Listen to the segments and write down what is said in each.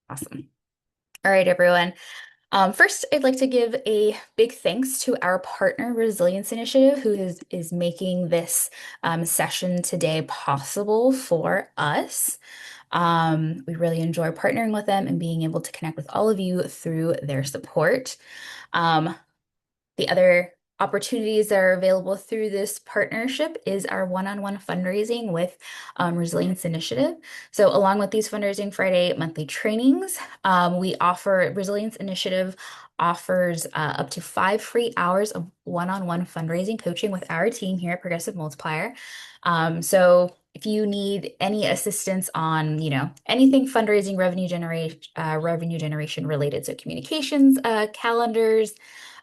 Awesome. All right, everyone. First, I'd like to give a big thanks to our partner Resilience Initiative, who is making this session today possible for us. We really enjoy partnering with them and being able to connect with all of you through their support. Um, the other opportunities that are available through this partnership is our one-on-one fundraising with Resilience Initiative. So, along with these Fundraising Friday monthly trainings, we offer Resilience Initiative offers up to 5 free hours of one-on-one fundraising coaching with our team here at Progressive Multiplier. So, if you need any assistance on, anything fundraising, revenue generation related, so communications, calendars,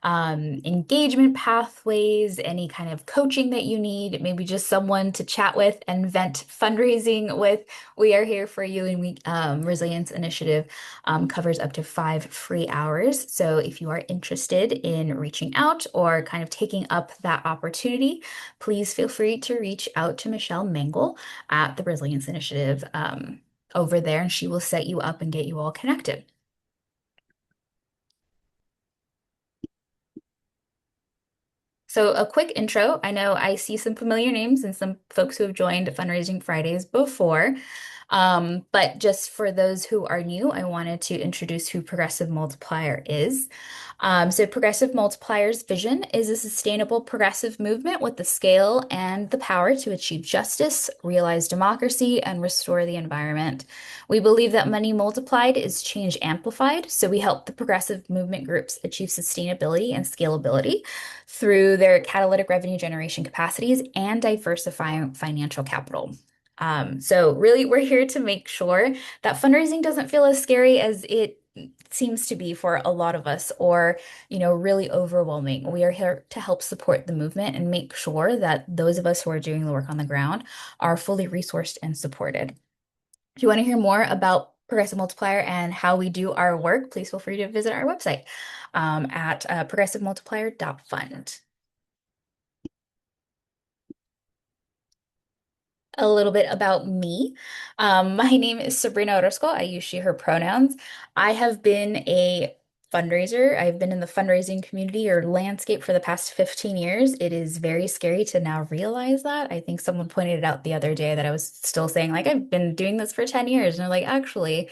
engagement pathways, any kind of coaching that you need, maybe just someone to chat with and vent fundraising with, we are here for you. And Resilience Initiative covers up to 5 free hours. So if you are interested in reaching out or kind of taking up that opportunity, please feel free to reach out to Michelle Mangle at the Resilience Initiative over there, and she will set you up and get you all connected. So, a quick intro. I know I see some familiar names and some folks who have joined Fundraising Fridays before. But just for those who are new, I wanted to introduce who Progressive Multiplier is. So, Progressive Multiplier's vision is a sustainable progressive movement with the scale and the power to achieve justice, realize democracy, and restore the environment. We believe that money multiplied is change amplified. So, we help the progressive movement groups achieve sustainability and scalability through their catalytic revenue generation capacities and diversifying financial capital. So really, we're here to make sure that fundraising doesn't feel as scary as it seems to be for a lot of us, or, really overwhelming. We are here to help support the movement and make sure that those of us who are doing the work on the ground are fully resourced and supported. If you want to hear more about Progressive Multiplier and how we do our work, please feel free to visit our website at progressivemultiplier.fund. A little bit about me. My name is Sabrina Orozco. I use she, her pronouns. I have been a fundraiser. I've been in the fundraising community or landscape for the past 15 years. It is very scary to now realize that. I think someone pointed it out the other day that I was still saying, like, I've been doing this for 10 years. And they're like, actually,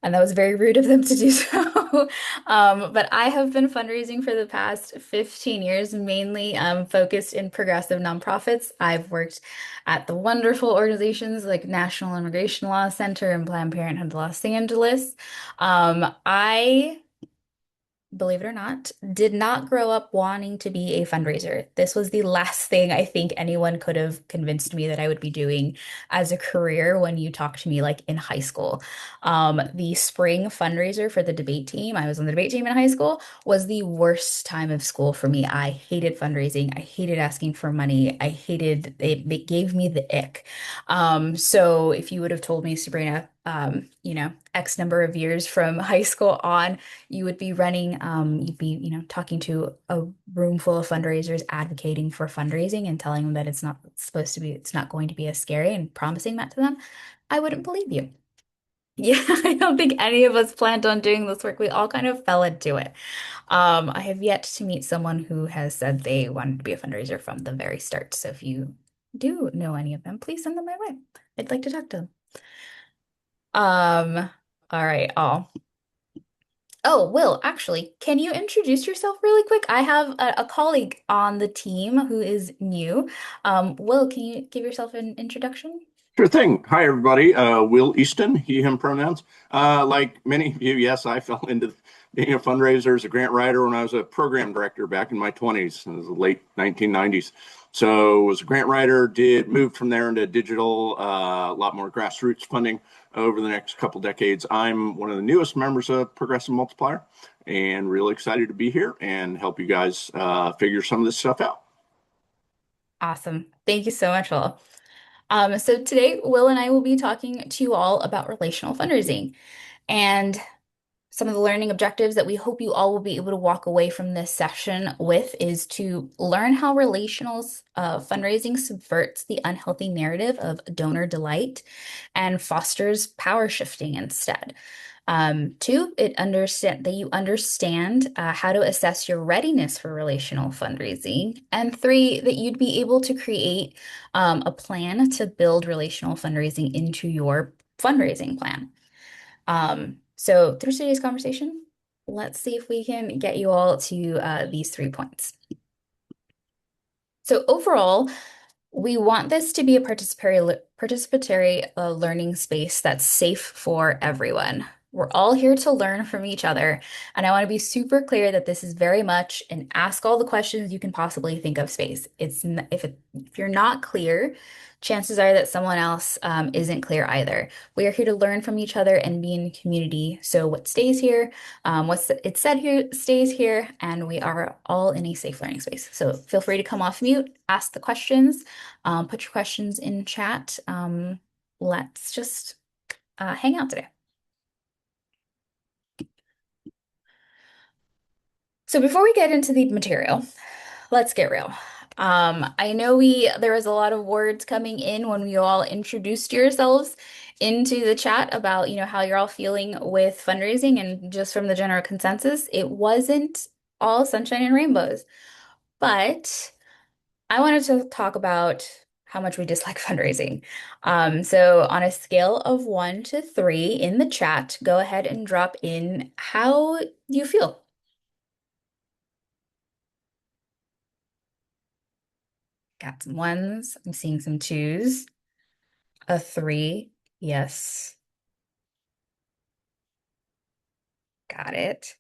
and that was very rude of them to do so. But I have been fundraising for the past 15 years, mainly focused in progressive nonprofits. I've worked at the wonderful organizations like National Immigration Law Center and Planned Parenthood Los Angeles. I believe it or not, did not grow up wanting to be a fundraiser. This was the last thing I think anyone could have convinced me that I would be doing as a career when you talk to me like in high school. The spring fundraiser for the debate team, I was on the debate team in high school, was the worst time of school for me. I hated fundraising. I hated asking for money. I hated it. It gave me the ick. So if you would have told me, Sabrina, X number of years from high school on, you would be running, you'd be, talking to a room full of fundraisers, advocating for fundraising and telling them that it's not going to be as scary and promising that to them, I wouldn't believe you. Yeah, I don't think any of us planned on doing this work. We all kind of fell into it. I have yet to meet someone who has said they wanted to be a fundraiser from the very start. So if you do know any of them, please send them my way. I'd like to talk to them. Um, all right, all. Oh, Will, actually, can you introduce yourself really quick? I have a colleague on the team who is new. Will, can you give yourself an introduction? Sure thing. Hi, everybody. Will Easton, he, him pronouns. Like many of you, yes, I fell into being a fundraiser as a grant writer when I was a program director back in my 20s, in the late 1990s. So was a grant writer, moved from there into digital, a lot more grassroots funding over the next couple decades. I'm one of the newest members of Progressive Multiplier and really excited to be here and help you guys figure some of this stuff out. Awesome. Thank you so much, Will. So today, Will and I will be talking to you all about relational fundraising. And Some of the learning objectives that we hope you all will be able to walk away from this session with is to learn how relational fundraising subverts the unhealthy narrative of donor delight and fosters power shifting instead. Two, it understand that you understand how to assess your readiness for relational fundraising. And three, that you'd be able to create a plan to build relational fundraising into your fundraising plan. So through today's conversation, let's see if we can get you all to these 3 points. So overall, we want this to be a participatory learning space that's safe for everyone. We're all here to learn from each other, and I want to be super clear that this is very much an ask all the questions you can possibly think of space. If you're not clear, chances are that someone else isn't clear either. We are here to learn from each other and be in community. So what stays here, it's said here stays here, and we are all in a safe learning space. So feel free to come off mute, ask the questions. Put your questions in chat. Let's just hang out today. So before we get into the material, let's get real. I know there was a lot of words coming in when we all introduced yourselves into the chat about, how you're all feeling with fundraising, and just from the general consensus, it wasn't all sunshine and rainbows. But I wanted to talk about how much we dislike fundraising. So on a scale of 1 to 3 in the chat, go ahead and drop in how you feel. Got some ones. I'm seeing some twos. A 3. Yes. Got it.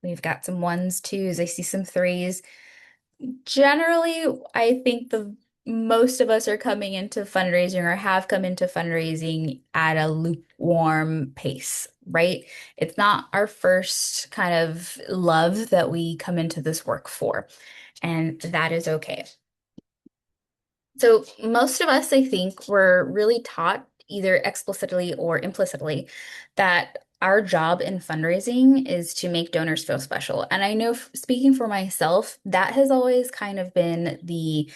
We've got some ones, twos. I see some threes. Generally, I think the most of us are coming into fundraising or have come into fundraising at a lukewarm pace, right? It's not our first kind of love that we come into this work for, and that is okay. So most of us, I think, were really taught either explicitly or implicitly that our job in fundraising is to make donors feel special. And I know, speaking for myself, that has always kind of been the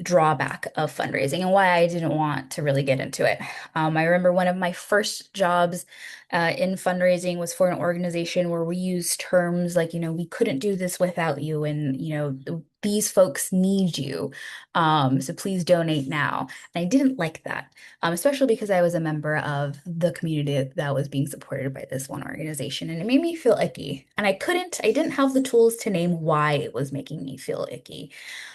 drawback of fundraising and why I didn't want to really get into it. I remember one of my first jobs in fundraising was for an organization where we used terms like, we couldn't do this without you, and, these folks need you. So please donate now. And I didn't like that, especially because I was a member of the community that was being supported by this one organization. And it made me feel icky. And I didn't have the tools to name why it was making me feel icky.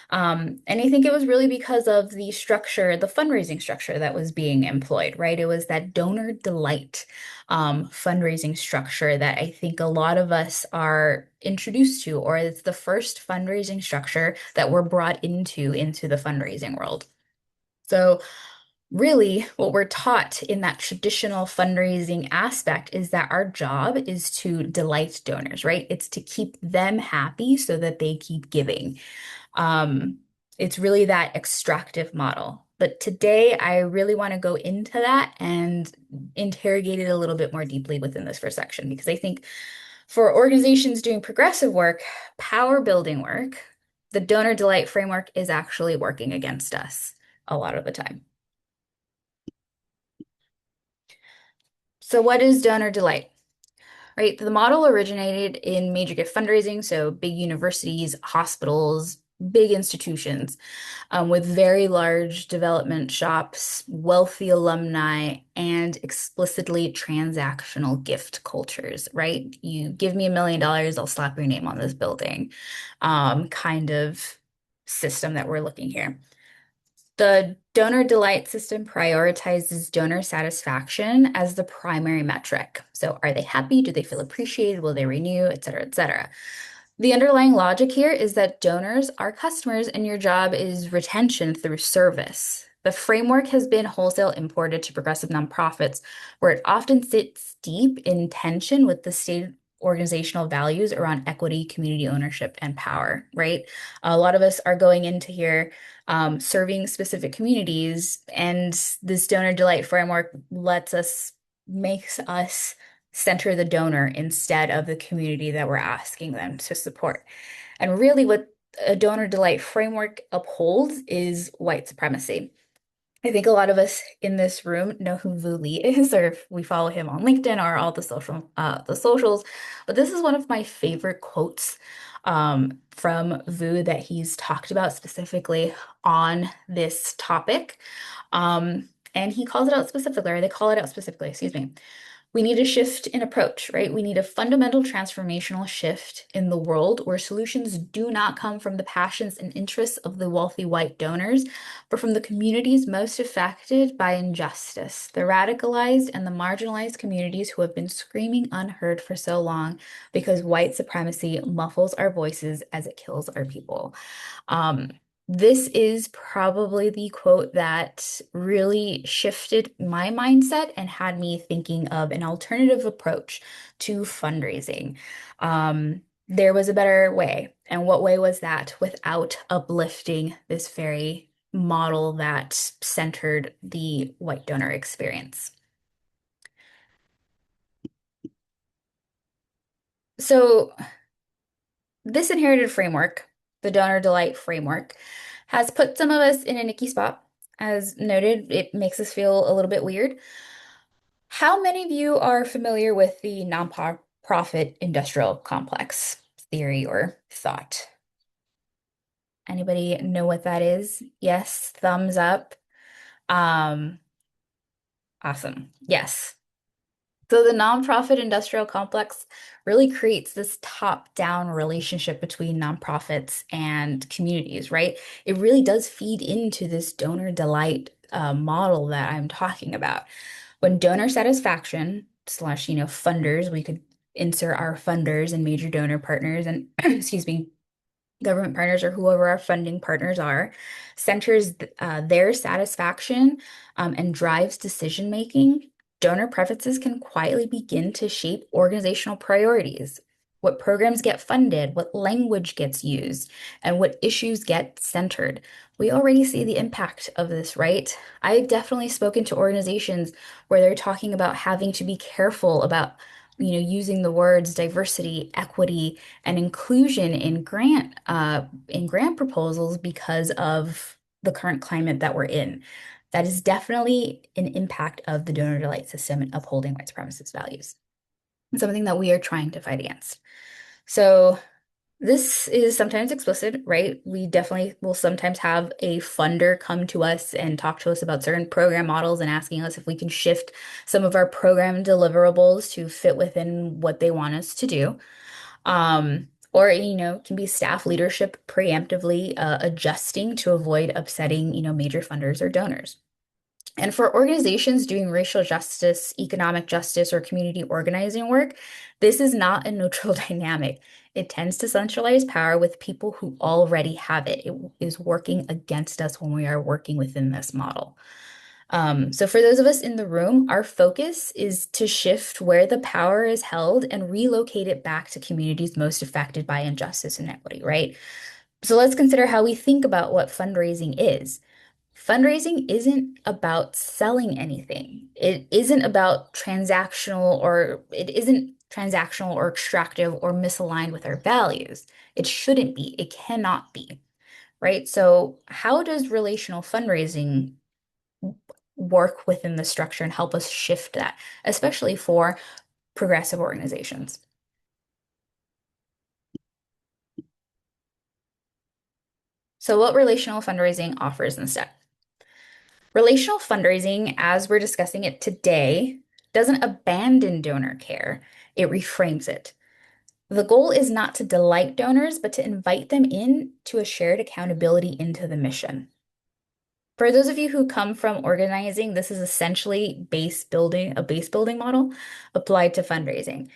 And I think it was really because of the structure, the fundraising structure that was being employed, right? It was that donor delight fundraising structure that I think a lot of us are introduced to, or it's the first fundraising structure that we're brought into the fundraising world. So really, what we're taught in that traditional fundraising aspect is that our job is to delight donors, right? It's to keep them happy so that they keep giving. Um, it's really that extractive model. But today, I really want to go into that and interrogate it a little bit more deeply within this first section, because I think for organizations doing progressive work, power building work, the donor delight framework is actually working against us a lot of the time. So, what is donor delight? Right? The model originated in major gift fundraising, so big universities, hospitals, big institutions with very large development shops, wealthy alumni, and explicitly transactional gift cultures, right? You give me $1 million, I'll slap your name on this building, kind of system that we're looking here. The donor delight system prioritizes donor satisfaction as the primary metric. So, are they happy? Do they feel appreciated? Will they renew? Et cetera, et cetera. The underlying logic here is that donors are customers and your job is retention through service. The framework has been wholesale imported to progressive nonprofits, where it often sits deep in tension with the stated organizational values around equity, community ownership, and power, right? A lot of us are going into here serving specific communities, and this donor delight framework makes us center the donor instead of the community that we're asking them to support. And really, what a donor delight framework upholds is white supremacy. I think a lot of us in this room know who Vu Lee is, or if we follow him on LinkedIn or all the socials. But this is one of my favorite quotes from Vu that he's talked about specifically on this topic. And he calls it out specifically, or they call it out specifically, excuse me. We need a shift in approach, right? We need a fundamental transformational shift in the world where solutions do not come from the passions and interests of the wealthy white donors, but from the communities most affected by injustice, the radicalized and the marginalized communities who have been screaming unheard for so long because white supremacy muffles our voices as it kills our people. Um, this is probably the quote that really shifted my mindset and had me thinking of an alternative approach to fundraising. There was a better way. And what way was that without uplifting this very model that centered the white donor experience? So, this inherited framework, the donor delight framework, has put some of us in a icky spot. As noted, it makes us feel a little bit weird. How many of you are familiar with the nonprofit industrial complex theory or thought? Anybody know what that is? Yes, thumbs up. Um, awesome. Yes. So the nonprofit industrial complex really creates this top-down relationship between nonprofits and communities, right? It really does feed into this donor delight model that I'm talking about. When donor satisfaction slash, funders, we could insert our funders and major donor partners and excuse me, government partners or whoever our funding partners are, centers their satisfaction and drives decision making, donor preferences can quietly begin to shape organizational priorities. What programs get funded, what language gets used, and what issues get centered. We already see the impact of this, right? I've definitely spoken to organizations where they're talking about having to be careful about, using the words diversity, equity, and inclusion in grant proposals because of the current climate that we're in. That is definitely an impact of the donor delight system and upholding white supremacist values. It's something that we are trying to fight against. So this is sometimes explicit, right? We definitely will sometimes have a funder come to us and talk to us about certain program models and asking us if we can shift some of our program deliverables to fit within what they want us to do. Or, it can be staff leadership preemptively adjusting to avoid upsetting, major funders or donors. And for organizations doing racial justice, economic justice, or community organizing work, this is not a neutral dynamic. It tends to centralize power with people who already have it. It is working against us when we are working within this model. So for those of us in the room, our focus is to shift where the power is held and relocate it back to communities most affected by injustice and inequity, right? So let's consider how we think about what fundraising is. Fundraising isn't about selling anything. It isn't transactional or extractive or misaligned with our values. It shouldn't be. It cannot be, right? So how does relational fundraising work within the structure and help us shift that, especially for progressive organizations? So what relational fundraising offers instead? Relational fundraising, as we're discussing it today, doesn't abandon donor care, it reframes it. The goal is not to delight donors, but to invite them in to a shared accountability into the mission. For those of you who come from organizing, this is essentially a base building model applied to fundraising.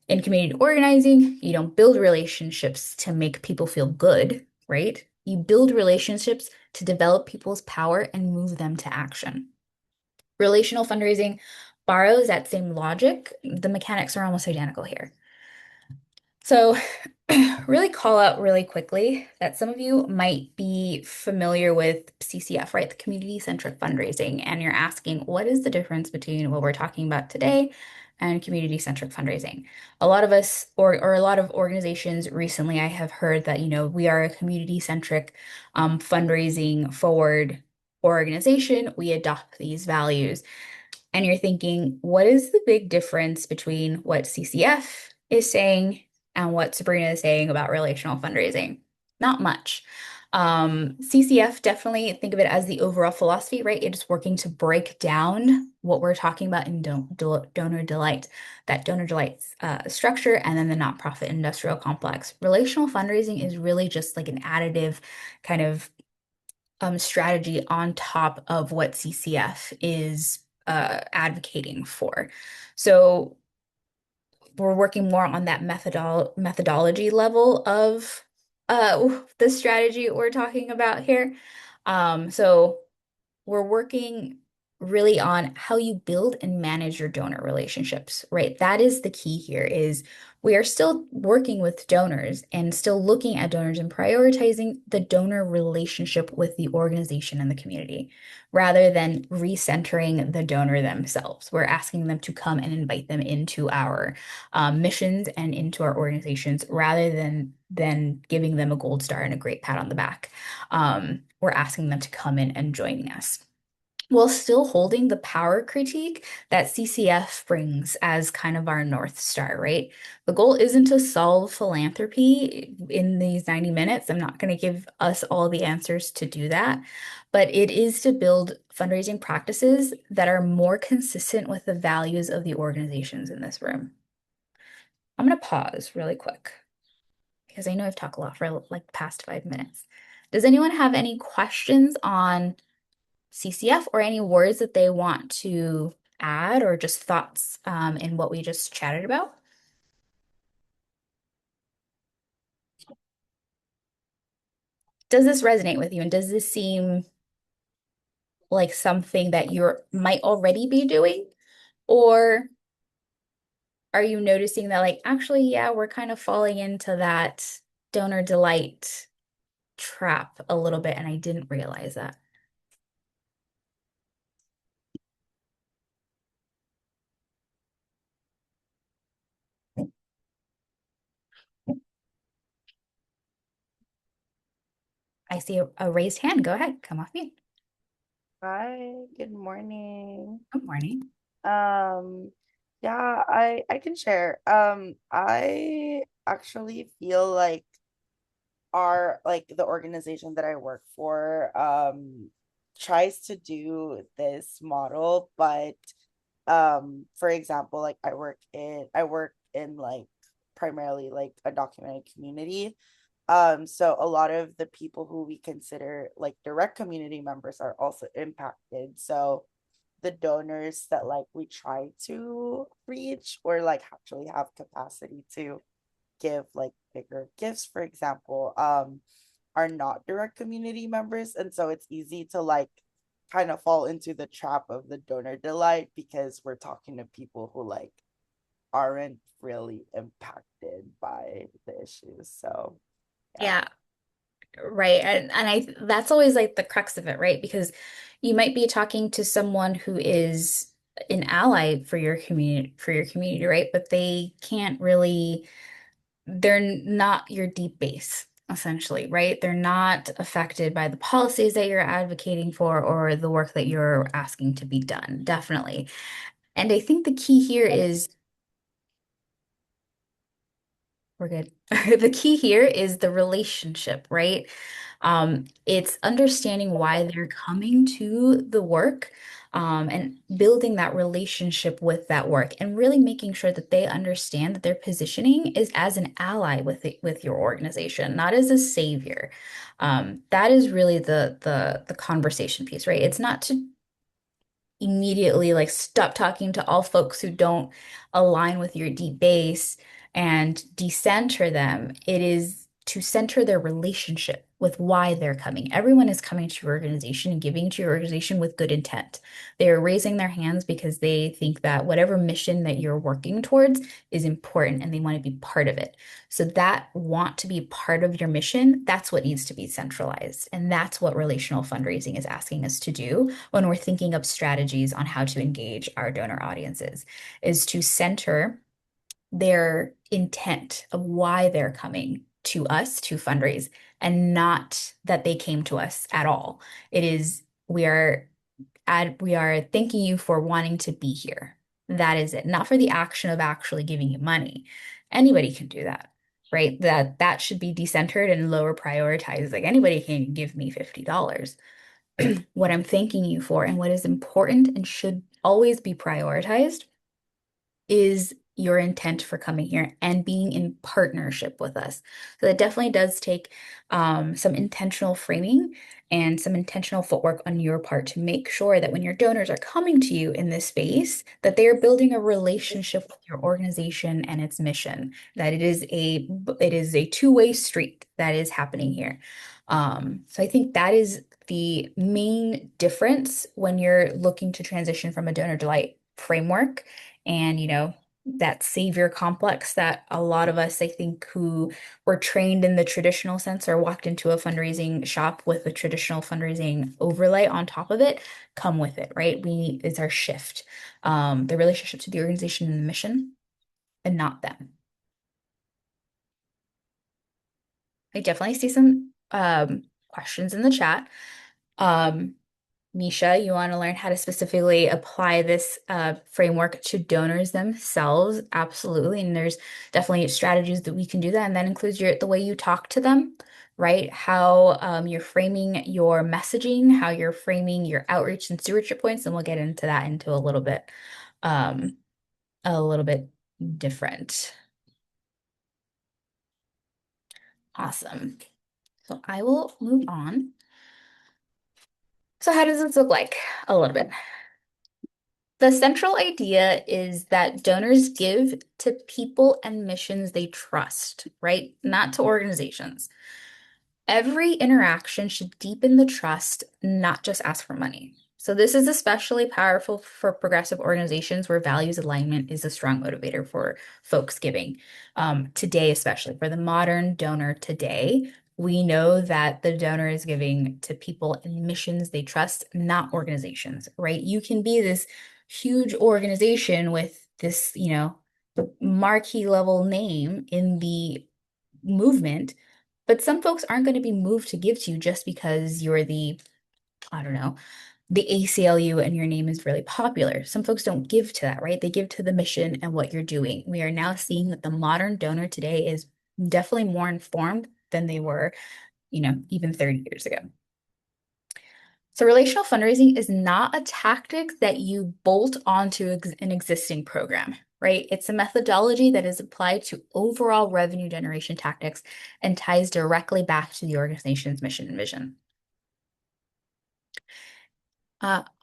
In community organizing, you don't build relationships to make people feel good, right? You build relationships to develop people's power and move them to action. Relational fundraising borrows that same logic. The mechanics are almost identical here. So, really call out really quickly that some of you might be familiar with CCF, right? The community-centric fundraising. And you're asking, what is the difference between what we're talking about today and community-centric fundraising? A lot of us, or a lot of organizations recently, I have heard that, we are a community-centric fundraising forward organization. We adopt these values. And you're thinking, what is the big difference between what CCF is saying and what Sabrina is saying about relational fundraising? Not much. CCF, definitely think of it as the overall philosophy, right? It is working to break down what we're talking about in donor delight, that donor delight structure, and then the nonprofit industrial complex. Relational fundraising is really just like an additive kind of strategy on top of what CCF is advocating for. So we're working more on that methodology level of the strategy we're talking about here. So we're working really on how you build and manage your donor relationships, right? That is the key here is we are still working with donors and still looking at donors and prioritizing the donor relationship with the organization and the community rather than recentering the donor themselves. We're asking them to come and invite them into our missions and into our organizations rather than giving them a gold star and a great pat on the back. We're asking them to come in and joining us while still holding the power critique that CCF brings as kind of our North Star, right? The goal isn't to solve philanthropy in these 90 minutes. I'm not going to give us all the answers to do that, but it is to build fundraising practices that are more consistent with the values of the organizations in this room. I'm going to pause really quick because I know I've talked a lot for like the past 5 minutes. Does anyone have any questions on CCF or any words that they want to add or just thoughts in what we just chatted about? Does this resonate with you? And does this seem like something that you might already be doing? Or are you noticing that, like, actually, yeah, we're kind of falling into that donor delight trap a little bit, and I didn't realize that? I see a raised hand. Go ahead, come off mute. Hi, good morning. Good morning. Um, yeah, I can share. I actually feel like the organization that I work for tries to do this model, but for example, like I work in like primarily like a documented community. So a lot of the people who we consider like direct community members are also impacted. So the donors that like we try to reach or like actually have capacity to give like bigger gifts, for example, are not direct community members. And so it's easy to like kind of fall into the trap of the donor delight because we're talking to people who like aren't really impacted by the issues. So yeah. Yeah, right. And I that's always like the crux of it, right? Because you might be talking to someone who is an ally for your community, right? But they can't really, they're not your deep base, essentially, right? They're not affected by the policies that you're advocating for or the work that you're asking to be done, definitely. And I think the key here is we're good. The key here is the relationship, right? It's understanding why they're coming to the work, and building that relationship with that work, and really making sure that they understand that their positioning is as an ally with your organization, not as a savior. That is really the conversation piece, right? It's not to immediately like stop talking to all folks who don't align with your deep base and decenter them. It is to center their relationship with why they're coming. Everyone is coming to your organization and giving to your organization with good intent. They are raising their hands because they think that whatever mission that you're working towards is important and they want to be part of it. So that want to be part of your mission, that's what needs to be centralized. And that's what relational fundraising is asking us to do when we're thinking of strategies on how to engage our donor audiences, is to center their intent of why they're coming to us to fundraise and not that they came to us at all. It is we are thanking you for wanting to be here. That is it. Not for the action of actually giving you money. Anybody can do that, right? That should be decentered and lower prioritized. Like anybody can give me $50. What I'm thanking you for and what is important and should always be prioritized is your intent for coming here and being in partnership with us. So that definitely does take some intentional framing and some intentional footwork on your part to make sure that when your donors are coming to you in this space, that they are building a relationship with your organization and its mission, that it is a two-way street that is happening here. So I think that is the main difference when you're looking to transition from a donor delight framework and, that savior complex that a lot of us, I think, who were trained in the traditional sense or walked into a fundraising shop with a traditional fundraising overlay on top of it, come with it, right? It's our shift, the relationship to the organization and the mission, and not them. I definitely see some questions in the chat. Um, Misha, you want to learn how to specifically apply this framework to donors themselves? Absolutely. And there's definitely strategies that we can do that. And that includes the way you talk to them, right? How you're framing your messaging, how you're framing your outreach and stewardship points. And we'll get into that into um, a little bit different. Awesome. So I will move on. So how does this look like? A little bit. The central idea is that donors give to people and missions they trust, right? Not to organizations. Every interaction should deepen the trust, not just ask for money. So, this is especially powerful for progressive organizations where values alignment is a strong motivator for folks giving. Today, especially for the modern donor today, we know that the donor is giving to people and missions they trust, not organizations, right? You can be this huge organization with this, marquee level name in the movement, but some folks aren't going to be moved to give to you just because you're I don't know, the ACLU and your name is really popular. Some folks don't give to that, right? They give to the mission and what you're doing. We are now seeing that the modern donor today is definitely more informed than they were, even 30 years ago. So relational fundraising is not a tactic that you bolt onto an existing program, right? It's a methodology that is applied to overall revenue generation tactics and ties directly back to the organization's mission and vision.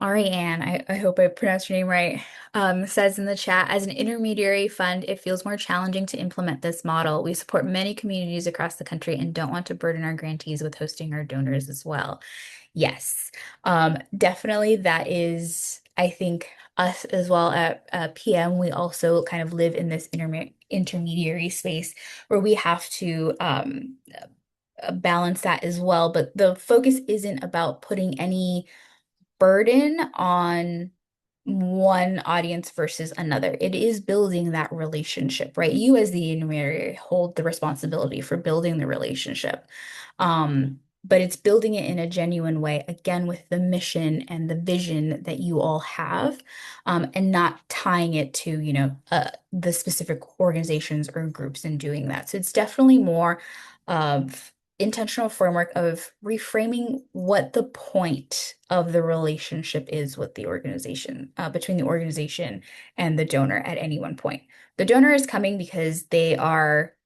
Ariane, I hope I pronounced your name right, says in the chat, as an intermediary fund, it feels more challenging to implement this model. We support many communities across the country and don't want to burden our grantees with hosting our donors as well. Yes, definitely that is, I think, us as well at PM, we also kind of live in this intermediary space where we have to balance that as well. But the focus isn't about putting any burden on one audience versus another. It is building that relationship, right? You as the intermediary hold the responsibility for building the relationship. But it's building it in a genuine way, again, with the mission and the vision that you all have, and not tying it to, the specific organizations or groups in doing that. So it's definitely more of intentional framework of reframing what the point of the relationship is with the organization, between the organization and the donor at any one point. The donor is coming because they are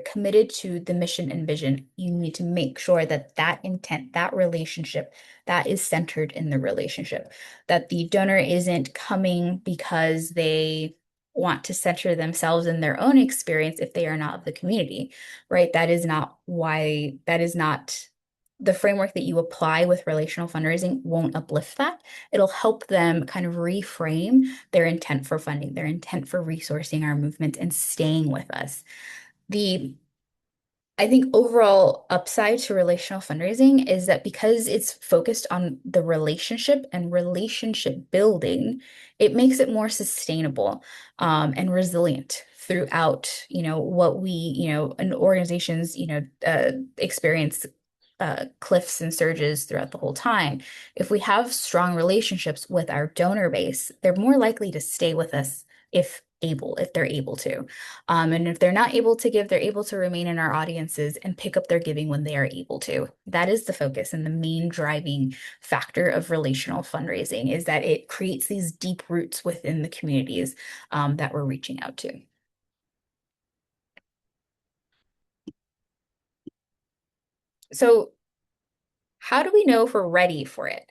committed to the mission and vision. You need to make sure that that intent, that relationship, that is centered in the relationship, that the donor isn't coming because they want to center themselves in their own experience if they are not of the community, right? That is not the framework that you apply with relational fundraising won't uplift that. It'll help them kind of reframe their intent for funding, their intent for resourcing our movement and staying with us. The I think overall upside to relational fundraising is that because it's focused on the relationship and relationship building, it makes it more sustainable and resilient throughout, what we, and organizations, experience cliffs and surges throughout the whole time. If we have strong relationships with our donor base, they're more likely to stay with us if they're able to. And if they're not able to give, they're able to remain in our audiences and pick up their giving when they are able to. That is the focus and the main driving factor of relational fundraising is that it creates these deep roots within the communities that we're reaching out to. So, how do we know if we're ready for it?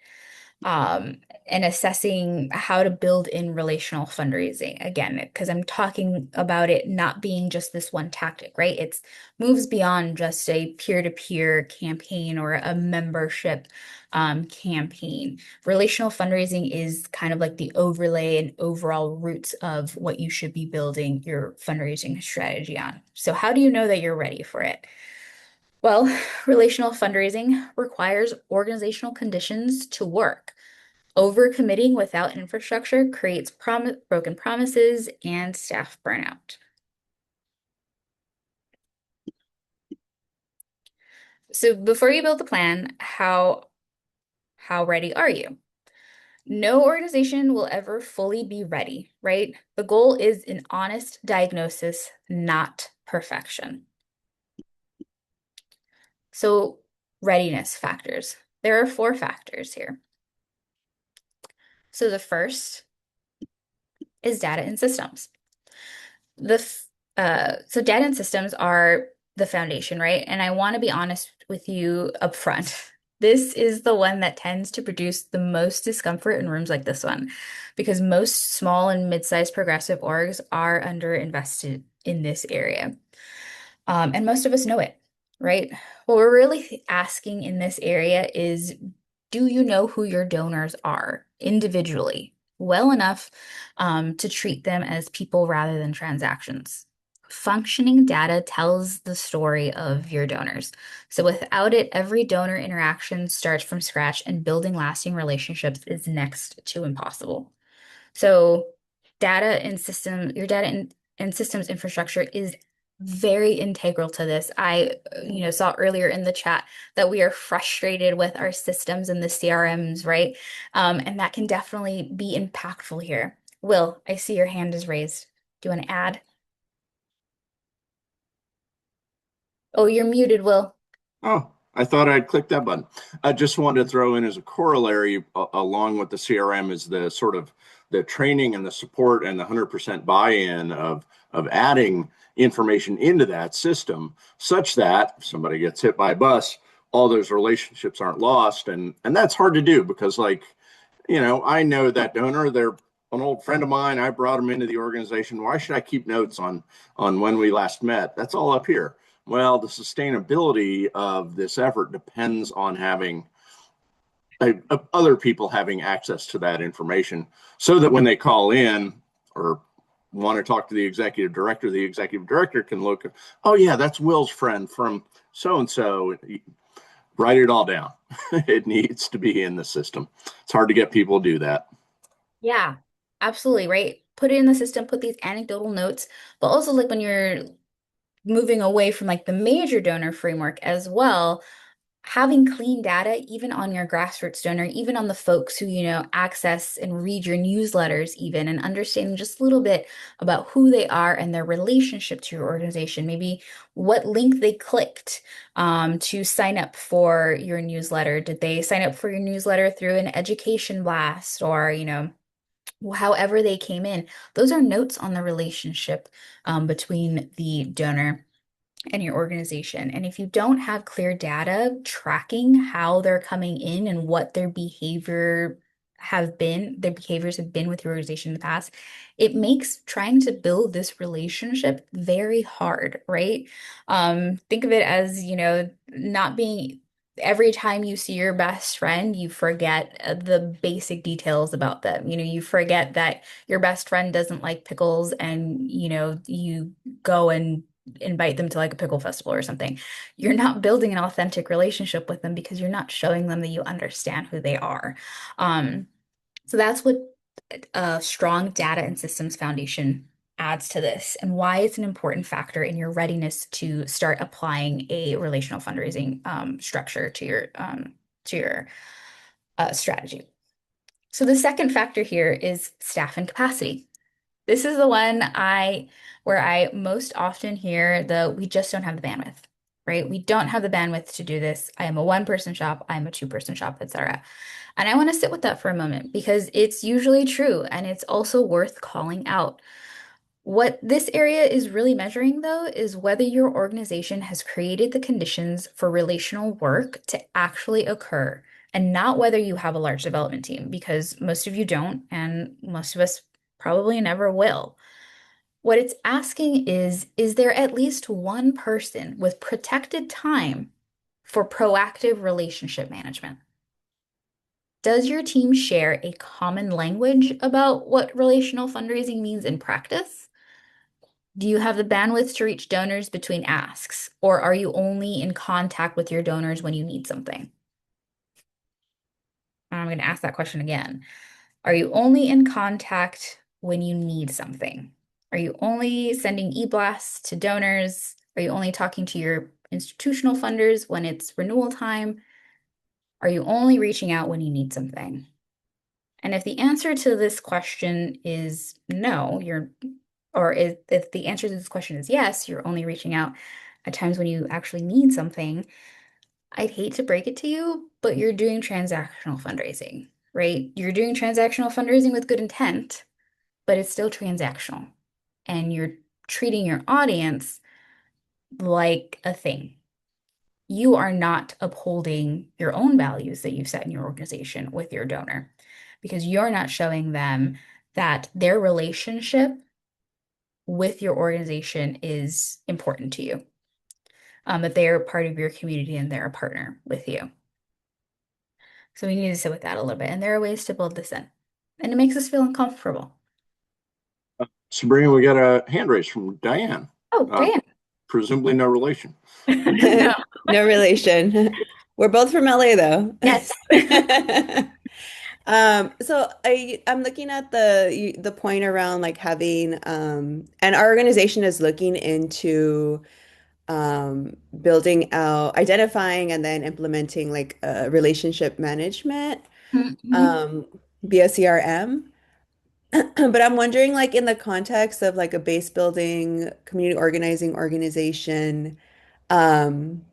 um, and assessing how to build in relational fundraising. Again, because I'm talking about it not being just this one tactic, right? It's moves beyond just a peer-to-peer campaign or a membership campaign. Relational fundraising is kind of like the overlay and overall roots of what you should be building your fundraising strategy on. So how do you know that you're ready for it? Well, relational fundraising requires organizational conditions to work. Overcommitting without infrastructure creates broken promises and staff burnout. So before you build the plan, how ready are you? No organization will ever fully be ready, right? The goal is an honest diagnosis, not perfection. So readiness factors. There are 4 factors here. So the first is data and systems. So data and systems are the foundation, right? And I want to be honest with you up front. This is the one that tends to produce the most discomfort in rooms like this one, because most small and mid-sized progressive orgs are underinvested in this area. And most of us know it, right? What we're really asking in this area is, do you know who your donors are individually well enough to treat them as people rather than transactions? Functioning data tells the story of your donors. So without it, every donor interaction starts from scratch, and building lasting relationships is next to impossible. So your and systems infrastructure is very integral to this. I, saw earlier in the chat that we are frustrated with our systems and the CRMs, right? And that can definitely be impactful here. Will, I see your hand is raised. Do you want to add? Oh, you're muted, Will. Oh, I thought I'd click that button. I just wanted to throw in as a corollary, along with the CRM, is the sort of the training and the support and the 100% buy-in of adding information into that system, such that if somebody gets hit by a bus, all those relationships aren't lost, and that's hard to do because, like, I know that donor. They're an old friend of mine. I brought them into the organization. Why should I keep notes on when we last met? That's all up here. Well, the sustainability of this effort depends on having other people having access to that information so that when they call in or want to talk to the executive director can look, oh, yeah, that's Will's friend from so and so. Write it all down. It needs to be in the system. It's hard to get people to do that. Yeah, absolutely, right? Put it in the system, put these anecdotal notes, but also like when you're moving away from like the major donor framework as well, having clean data, even on your grassroots donor, even on the folks who, access and read your newsletters, even, and understanding just a little bit about who they are and their relationship to your organization, maybe what link they clicked to sign up for your newsletter. Did they sign up for your newsletter through an education blast or, however they came in? Those are notes on the relationship between the donor and your organization. And if you don't have clear data tracking how they're coming in and what their behavior their behaviors have been with your organization in the past, it makes trying to build this relationship very hard, right? Think of it as, not being every time you see your best friend, you forget the basic details about them. You forget that your best friend doesn't like pickles and, you go and invite them to like a pickle festival or something. You're not building an authentic relationship with them because you're not showing them that you understand who they are. Um, so that's what a strong data and systems foundation adds to this and why it's an important factor in your readiness to start applying a relational fundraising structure to your strategy. So the second factor here is staff and capacity. This is the one where I most often hear we just don't have the bandwidth, right? We don't have the bandwidth to do this. I am a one-person shop, I'm a two-person shop, etc. And I want to sit with that for a moment because it's usually true and it's also worth calling out. What this area is really measuring, though, is whether your organization has created the conditions for relational work to actually occur, and not whether you have a large development team, because most of you don't, and most of us probably never will. What it's asking is there at least one person with protected time for proactive relationship management? Does your team share a common language about what relational fundraising means in practice? Do you have the bandwidth to reach donors between asks, or are you only in contact with your donors when you need something? I'm going to ask that question again. Are you only in contact when you need something? Are you only sending e-blasts to donors? Are you only talking to your institutional funders when it's renewal time? Are you only reaching out when you need something? And if the answer to this question is no, if the answer to this question is yes, you're only reaching out at times when you actually need something, I'd hate to break it to you, but you're doing transactional fundraising, right? You're doing transactional fundraising with good intent, but it's still transactional. And you're treating your audience like a thing. You are not upholding your own values that you've set in your organization with your donor because you're not showing them that their relationship with your organization is important to you, that they are part of your community and they're a partner with you. So we need to sit with that a little bit. And there are ways to build this in. And it makes us feel uncomfortable. Sabrina, we got a hand raise from Diane. Oh, Uh, Diane. Presumably no relation. No. No relation. We're both from LA though. Yes. I'm looking at the point around like having and our organization is looking into building out, identifying and then implementing like relationship management Mhm. um via CRM. But I'm wondering like in the context of like a base building, community organizing organization, um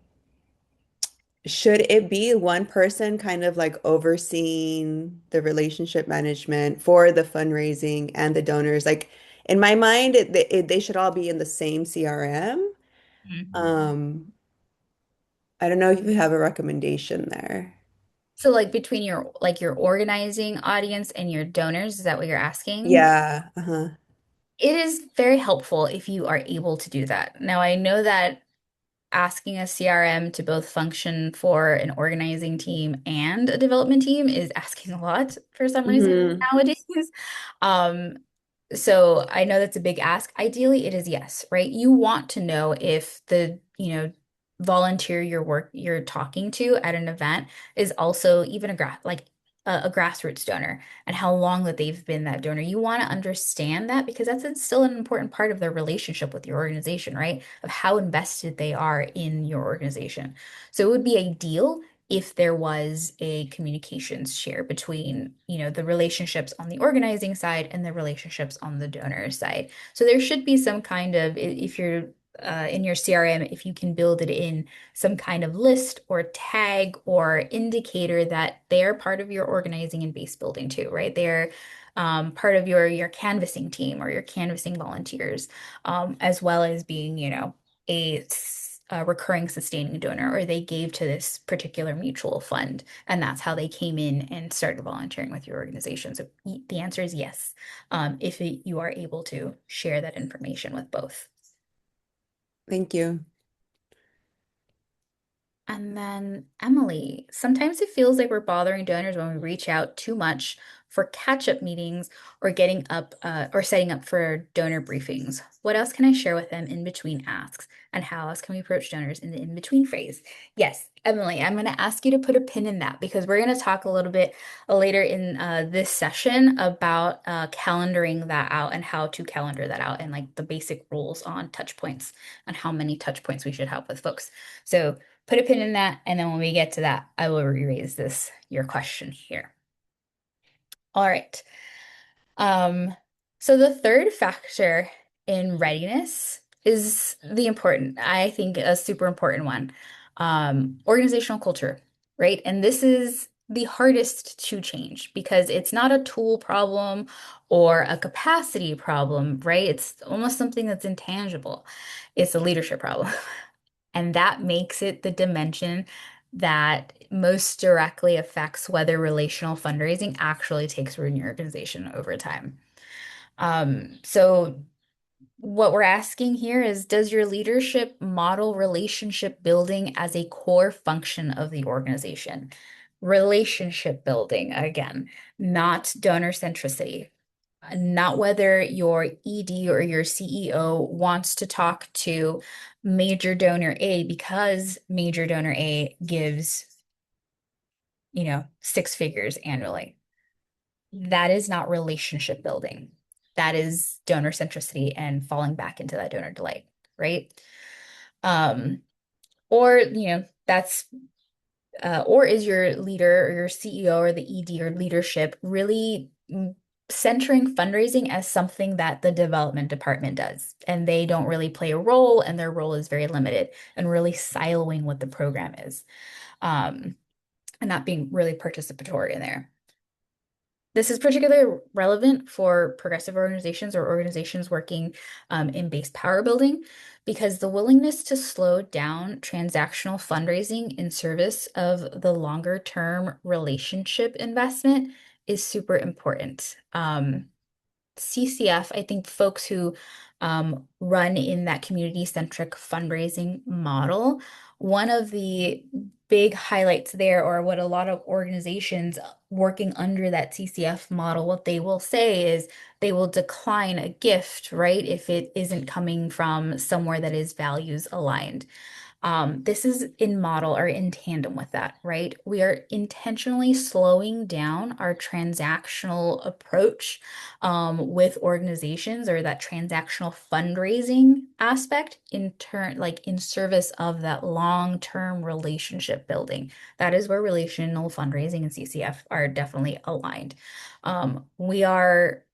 should it be one person kind of like overseeing the relationship management for the fundraising and the donors? Like in my mind, they should all be in the same CRM. Mhm. Um, I don't know if you have a recommendation there. So like between your organizing audience and your donors, is that what you're asking? Yeah, uh-huh. It is very helpful if you are able to do that. Now, I know that asking a CRM to both function for an organizing team and a development team is asking a lot for some reason Hmm. nowadays. Um, so I know that's a big ask. Ideally, it is yes, right? You want to know if volunteer you're talking to at an event is also even a grassroots donor and how long that they've been that donor. You want to understand that because still an important part of their relationship with your organization, right? Of how invested they are in your organization. So it would be ideal if there was a communications share between, the relationships on the organizing side and the relationships on the donor side. So there should be some kind of, if you're in your CRM, if you can build it in some kind of list or tag or indicator that they're part of your organizing and base building too, right? They're part of your canvassing team or your canvassing volunteers, as well as being, a a recurring sustaining donor, or they gave to this particular mutual fund, and that's how they came in and started volunteering with your organization. So the answer is yes, if you are able to share that information with both. Thank you. And then Emily, sometimes it feels like we're bothering donors when we reach out too much for catch-up meetings or getting up or setting up for donor briefings. What else can I share with them in between asks? And how else can we approach donors in the in-between phase? Yes, Emily, I'm going to ask you to put a pin in that because we're going to talk a little bit later in this session about calendaring that out and how to calendar that out and like the basic rules on touch points and how many touch points we should have with folks. So put a pin in that, and then when we get to that, I will re-raise your question here. All right. Um, so the third factor in readiness is I think, a super important one, organizational culture, right? And this is the hardest to change because it's not a tool problem or a capacity problem, right? It's almost something that's intangible. It's a leadership problem. And that makes it the dimension that most directly affects whether relational fundraising actually takes root in your organization over time. So what we're asking here is, does your leadership model relationship building as a core function of the organization? Relationship building, again, not donor centricity, not whether your ED or your CEO wants to talk to major donor A because major donor A gives, 6 figures annually. That is not relationship building. That is donor centricity and falling back into that donor delight, right? Um, or is your leader or your CEO or the ED or leadership really centering fundraising as something that the development department does, and they don't really play a role, and their role is very limited, and really siloing what the program is, and not being really participatory in there. This is particularly relevant for progressive organizations or organizations working in base power building, because the willingness to slow down transactional fundraising in service of the longer term relationship investment is super important. CCF, I think folks who run in that community-centric fundraising model, one of the big highlights there, or what a lot of organizations working under that CCF model, what they will say is they will decline a gift, right, if it isn't coming from somewhere that is values aligned. This is in model or in tandem with that, right? We are intentionally slowing down our transactional approach with organizations, or that transactional fundraising aspect in turn, like in service of that long-term relationship building. That is where relational fundraising and CCF are definitely aligned. We are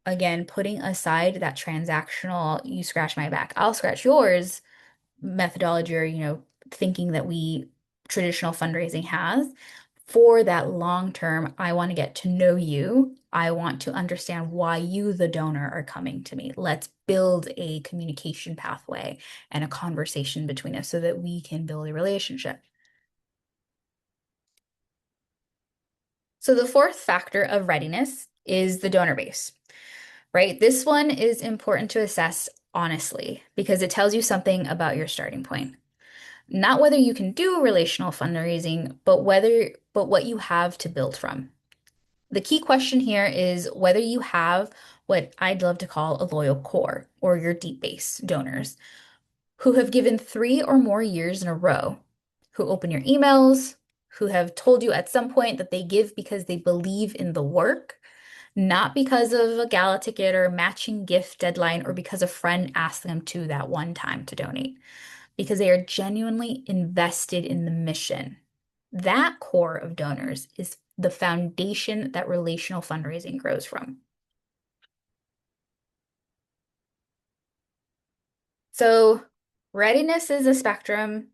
again putting aside that transactional, you scratch my back, I'll scratch yours methodology, or thinking that we traditional fundraising has, for that long term. I want to get to know you. I want to understand why you, the donor, are coming to me. Let's build a communication pathway and a conversation between us so that we can build a relationship. So the fourth factor of readiness is the donor base, right? This one is important to assess honestly because it tells you something about your starting point. Not whether you can do relational fundraising, but what you have to build from. The key question here is whether you have what I'd love to call a loyal core, or your deep base donors who have given 3 or more years in a row, who open your emails, who have told you at some point that they give because they believe in the work, not because of a gala ticket or matching gift deadline, or because a friend asked them to that one time to donate, because they are genuinely invested in the mission. That core of donors is the foundation that relational fundraising grows from. So readiness is a spectrum.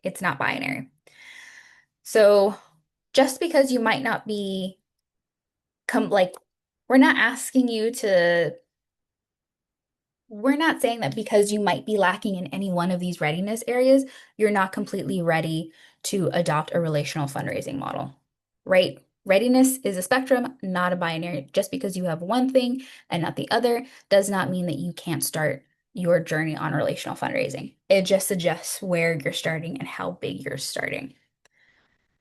It's not binary. So just because you might not be we're not asking you to we're not saying that because you might be lacking in any one of these readiness areas, you're not completely ready to adopt a relational fundraising model, right? Readiness is a spectrum, not a binary. Just because you have one thing and not the other does not mean that you can't start your journey on relational fundraising. It just suggests where you're starting and how big you're starting.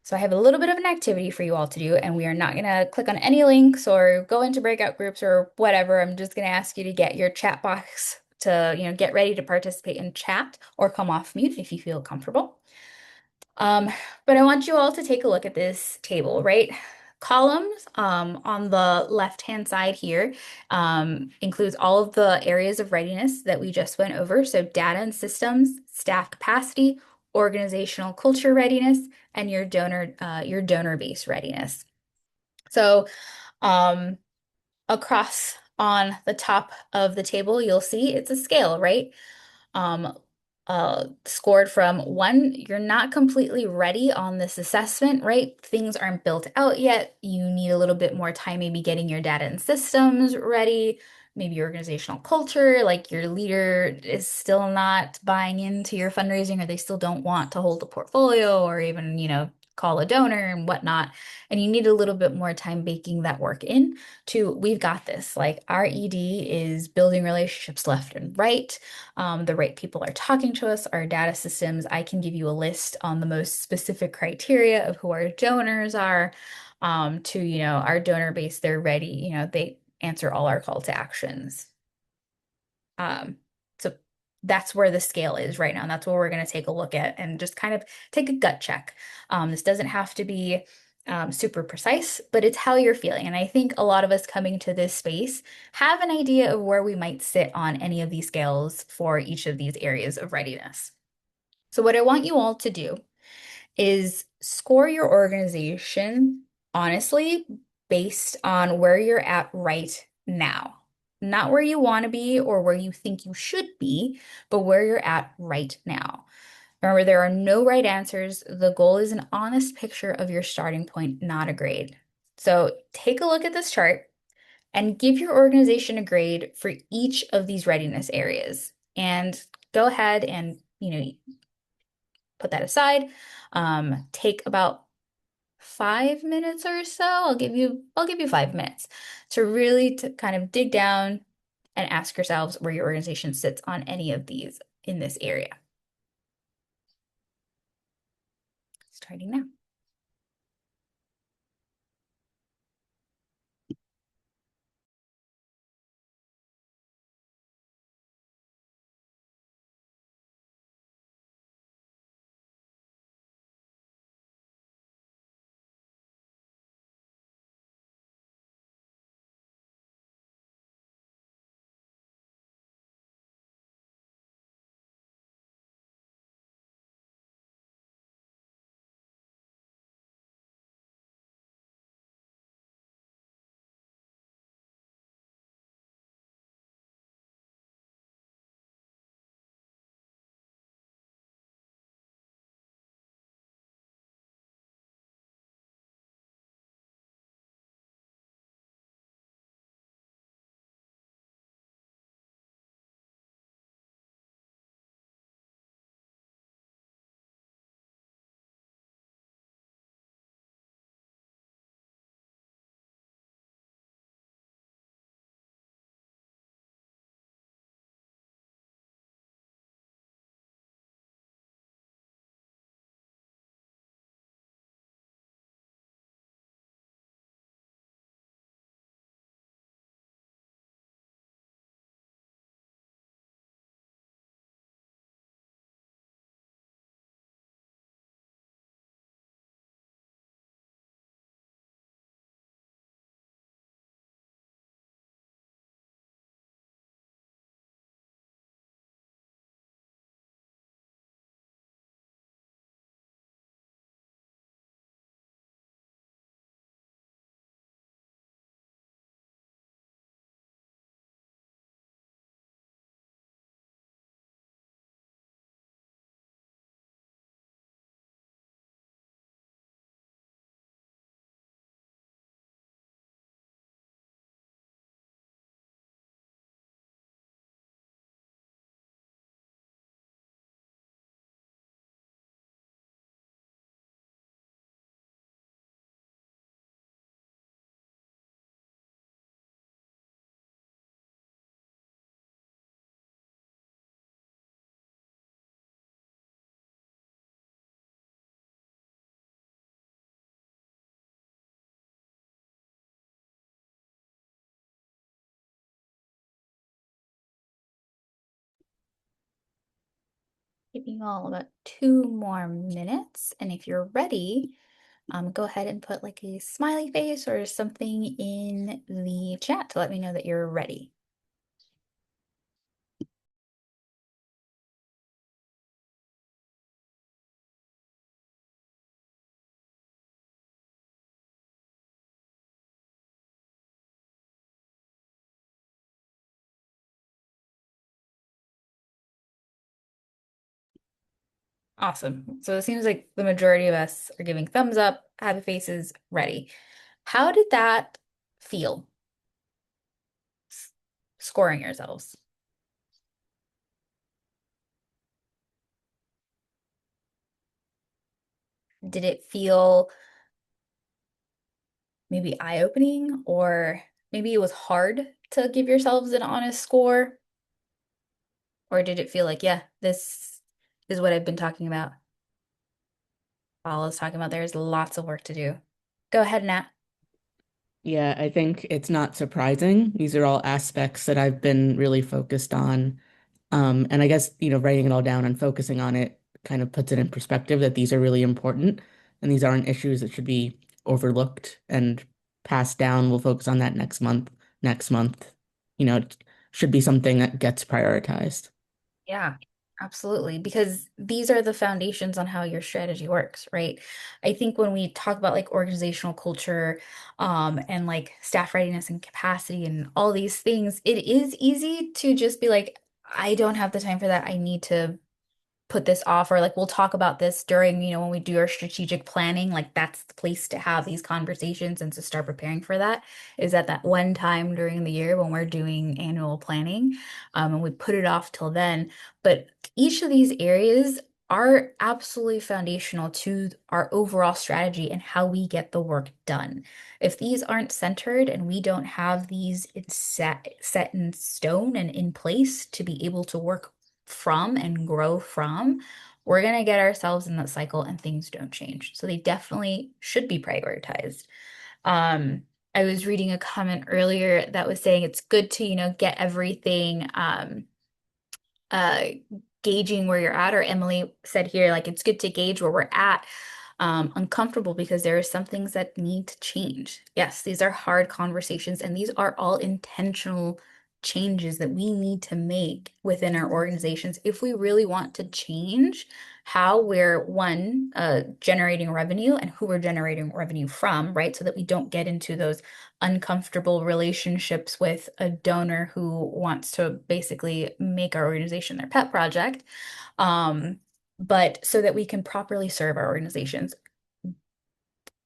So I have a little bit of an activity for you all to do, and we are not going to click on any links or go into breakout groups or whatever. I'm just going to ask you to get your chat box to, get ready to participate in chat or come off mute if you feel comfortable. Um, but I want you all to take a look at this table, right? Columns on the left-hand side here includes all of the areas of readiness that we just went over. So data and systems, staff capacity, organizational culture readiness, and your donor base readiness. So um, across on the top of the table, you'll see it's a scale, right? um, Scored from one, you're not completely ready on this assessment, right? Things aren't built out yet. You need a little bit more time, maybe getting your data and systems ready, maybe your organizational culture, like your leader is still not buying into your fundraising, or they still don't want to hold a portfolio or even, call a donor and whatnot. And you need a little bit more time baking that work in to, we've got this. Like our ED is building relationships left and right. The right people are talking to us, our data systems. I can give you a list on the most specific criteria of who our donors are, to, our donor base, they're ready, they answer all our call to actions. So that's where the scale is right now. And that's what we're going to take a look at and just kind of take a gut check. This doesn't have to be super precise, but it's how you're feeling. And I think a lot of us coming to this space have an idea of where we might sit on any of these scales for each of these areas of readiness. So what I want you all to do is score your organization honestly based on where you're at right now. Not where you want to be or where you think you should be, but where you're at right now. Remember, there are no right answers. The goal is an honest picture of your starting point, not a grade. So take a look at this chart and give your organization a grade for each of these readiness areas. And go ahead and, put that aside. Take about 5 minutes or so. I'll give you 5 minutes to really to kind of dig down and ask yourselves where your organization sits on any of these in this area. Starting now. Giving you all about 2 more minutes. And if you're ready, go ahead and put like a smiley face or something in the chat to let me know that you're ready. Awesome. So it seems like the majority of us are giving thumbs up, happy faces, ready. How did that feel? Scoring yourselves. Did it feel maybe eye-opening, or maybe it was hard to give yourselves an honest score? Or did it feel like, yeah, this is what I've been talking about? All I was talking about, there's lots of work to do. Go ahead, Nat. Yeah, I think it's not surprising. These are all aspects that I've been really focused on. And I guess, writing it all down and focusing on it kind of puts it in perspective that these are really important and these aren't issues that should be overlooked and passed down. We'll focus on that next month. Next month, it should be something that gets prioritized. Yeah, absolutely. Because these are the foundations on how your strategy works, right? I think when we talk about like organizational culture, and like staff readiness and capacity and all these things, it is easy to just be like, I don't have the time for that. I need to put this off, or like we'll talk about this during, when we do our strategic planning. Like that's the place to have these conversations and to start preparing for that, is at that one time during the year when we're doing annual planning. And we put it off till then. But each of these areas are absolutely foundational to our overall strategy and how we get the work done. If these aren't centered and we don't have these set in stone and in place to be able to work from and grow from, we're going to get ourselves in that cycle and things don't change. So they definitely should be prioritized. Um, I was reading a comment earlier that was saying it's good to, get everything, uh, gauging where you're at, or Emily said here, like it's good to gauge where we're at. Uncomfortable because there are some things that need to change. Yes, these are hard conversations, and these are all intentional changes that we need to make within our organizations if we really want to change how we're one, generating revenue and who we're generating revenue from, right? So that we don't get into those uncomfortable relationships with a donor who wants to basically make our organization their pet project. But so that we can properly serve our organizations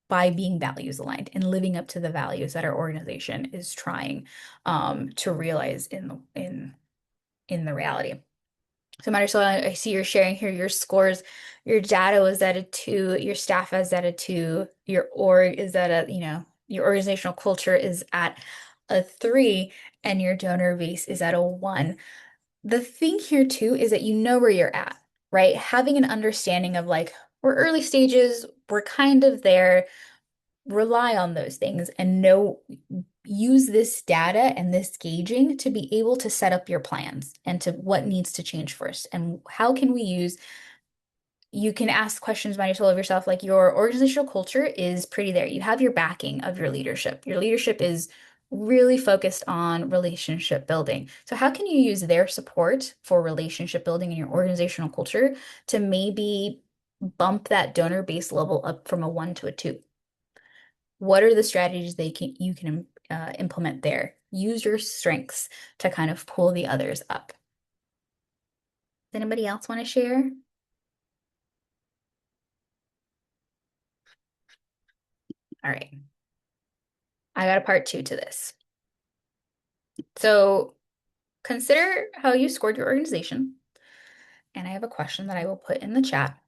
by being values aligned and living up to the values that our organization is trying, to realize in the reality. So Marisol, I see you're sharing here your scores. Your data was at a 2, your staff is at a 2, your org is at a, your organizational culture is at a 3, and your donor base is at a 1. The thing here too is that you know where you're at, right? Having an understanding of like, we're early stages, we're kind of there, rely on those things and know, use this data and this gauging to be able to set up your plans and to what needs to change first. And how can we use, you can ask questions by yourself of yourself, like your organizational culture is pretty there. You have your backing of your leadership. Your leadership is really focused on relationship building. So how can you use their support for relationship building in your organizational culture to maybe bump that donor base level up from a 1 to a 2? What are the strategies you can implement there? Use your strengths to kind of pull the others up. Does anybody else want to share? All right. I got a part 2 to this. So consider how you scored your organization. And I have a question that I will put in the chat.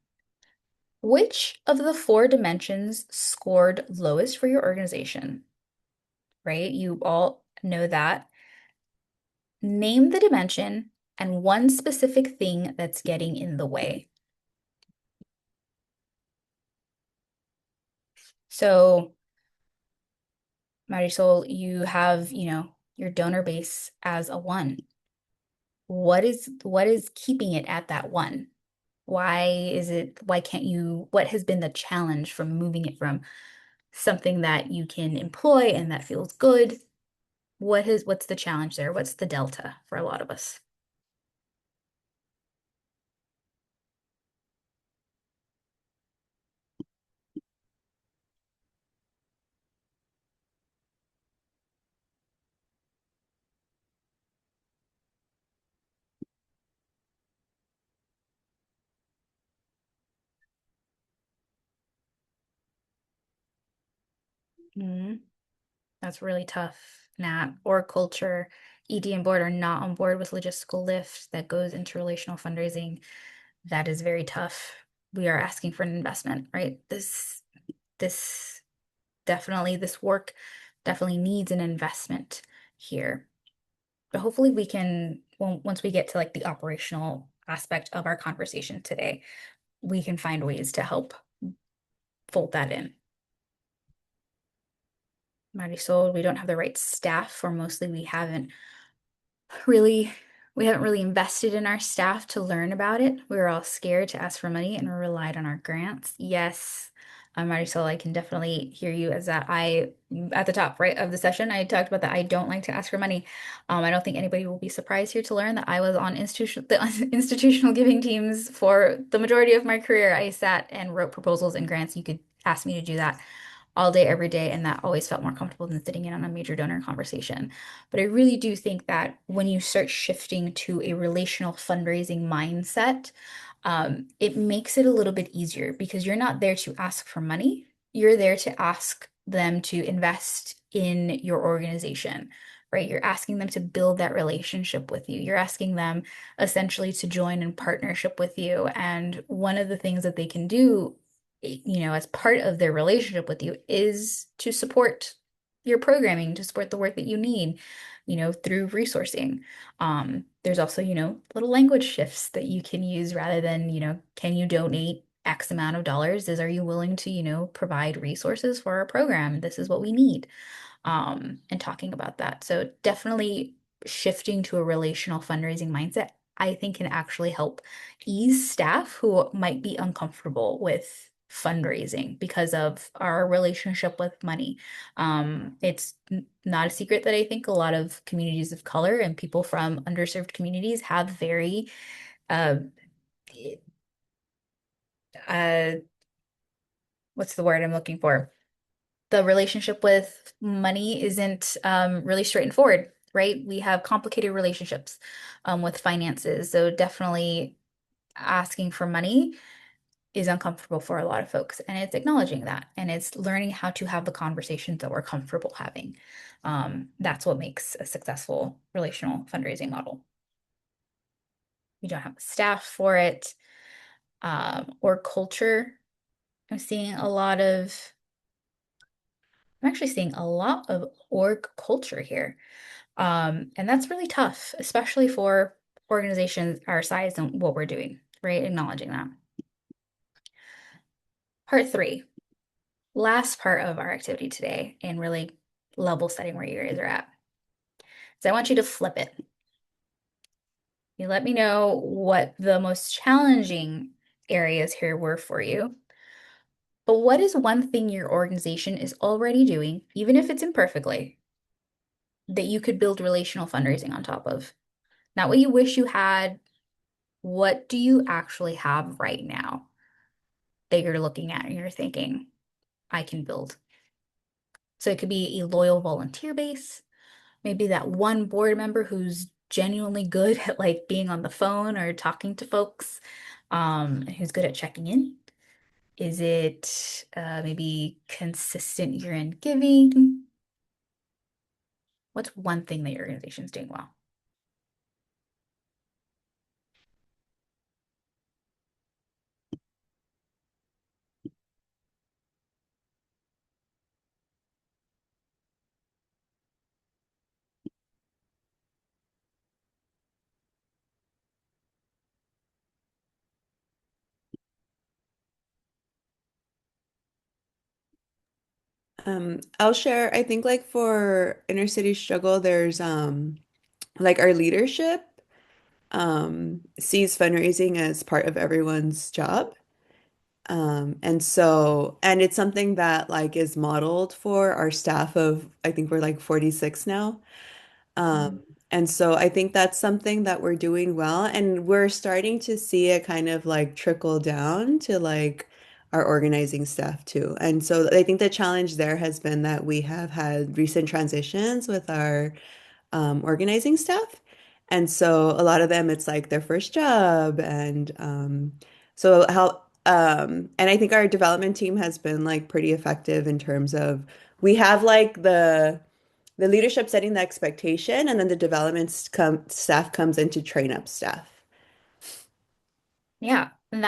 Which of the 4 dimensions scored lowest for your organization? Right? You all know that. Name the dimension and one specific thing that's getting in the way. So, Marisol, you have, your donor base as a 1. What is keeping it at that 1? Why can't you, what has been the challenge from moving it from something that you can employ and that feels good? What's the challenge there? What's the delta for a lot of us? Mhm. That's really tough. Nat or culture, ED and board are not on board with logistical lift that goes into relational fundraising. That is very tough. We are asking for an investment, right? This this work definitely needs an investment here. But hopefully we can, once we get to like the operational aspect of our conversation today, we can find ways to help fold that in. Marisol, we don't have the right staff, or mostly really we haven't really invested in our staff to learn about it. We were all scared to ask for money and we relied on our grants. Yes, Marisol, I can definitely hear you as that I at the top right of the session, I talked about that I don't like to ask for money. I don't think anybody will be surprised here to learn that I was on institutional giving teams for the majority of my career. I sat and wrote proposals and grants. You could ask me to do that all day, every day, and that always felt more comfortable than sitting in on a major donor conversation. But I really do think that when you start shifting to a relational fundraising mindset, it makes it a little bit easier because you're not there to ask for money. You're there to ask them to invest in your organization, right? You're asking them to build that relationship with you. You're asking them essentially to join in partnership with you. And one of the things that they can do, as part of their relationship with you is to support your programming, to support the work that you need, through resourcing. There's also, little language shifts that you can use rather than, can you donate X amount of dollars? Are you willing to, provide resources for our program? This is what we need. And talking about that. So definitely shifting to a relational fundraising mindset, I think can actually help ease staff who might be uncomfortable with fundraising because of our relationship with money. It's not a secret that I think a lot of communities of color and people from underserved communities have very uh, uh, what's the word I'm looking for? The relationship with money isn't really straightforward, right? We have complicated relationships with finances. So definitely asking for money is uncomfortable for a lot of folks. And it's acknowledging that. And it's learning how to have the conversations that we're comfortable having. That's what makes a successful relational fundraising model. We don't have staff for it, or culture. I'm seeing a lot of, I'm actually seeing a lot of org culture here. And that's really tough, especially for organizations our size and what we're doing, right? Acknowledging that. Part three, last part of our activity today, and really level setting where you guys are at. So I want you to flip it. You let me know what the most challenging areas here were for you. But what is one thing your organization is already doing, even if it's imperfectly, that you could build relational fundraising on top of? Not what you wish you had. What do you actually have right now that you're looking at and you're thinking, I can build? So it could be a loyal volunteer base, maybe that one board member who's genuinely good at like being on the phone or talking to folks, and who's good at checking in. Is it maybe consistent year-end giving? What's one thing that your organization's doing well? I'll share, I think like for inner city struggle, there's like our leadership. sees fundraising as part of everyone's job. And it's something that like is modeled for our staff of, I think we're like 46 now. Mhm. And so I think that's something that we're doing well, and we're starting to see it kind of like trickle down to like our organizing staff too. And so I think the challenge there has been that we have had recent transitions with our organizing staff. And so a lot of them, it's like their first job. And I think our development team has been like pretty effective in terms of we have like the leadership setting the expectation, and then the staff comes in to train up staff. Yeah, and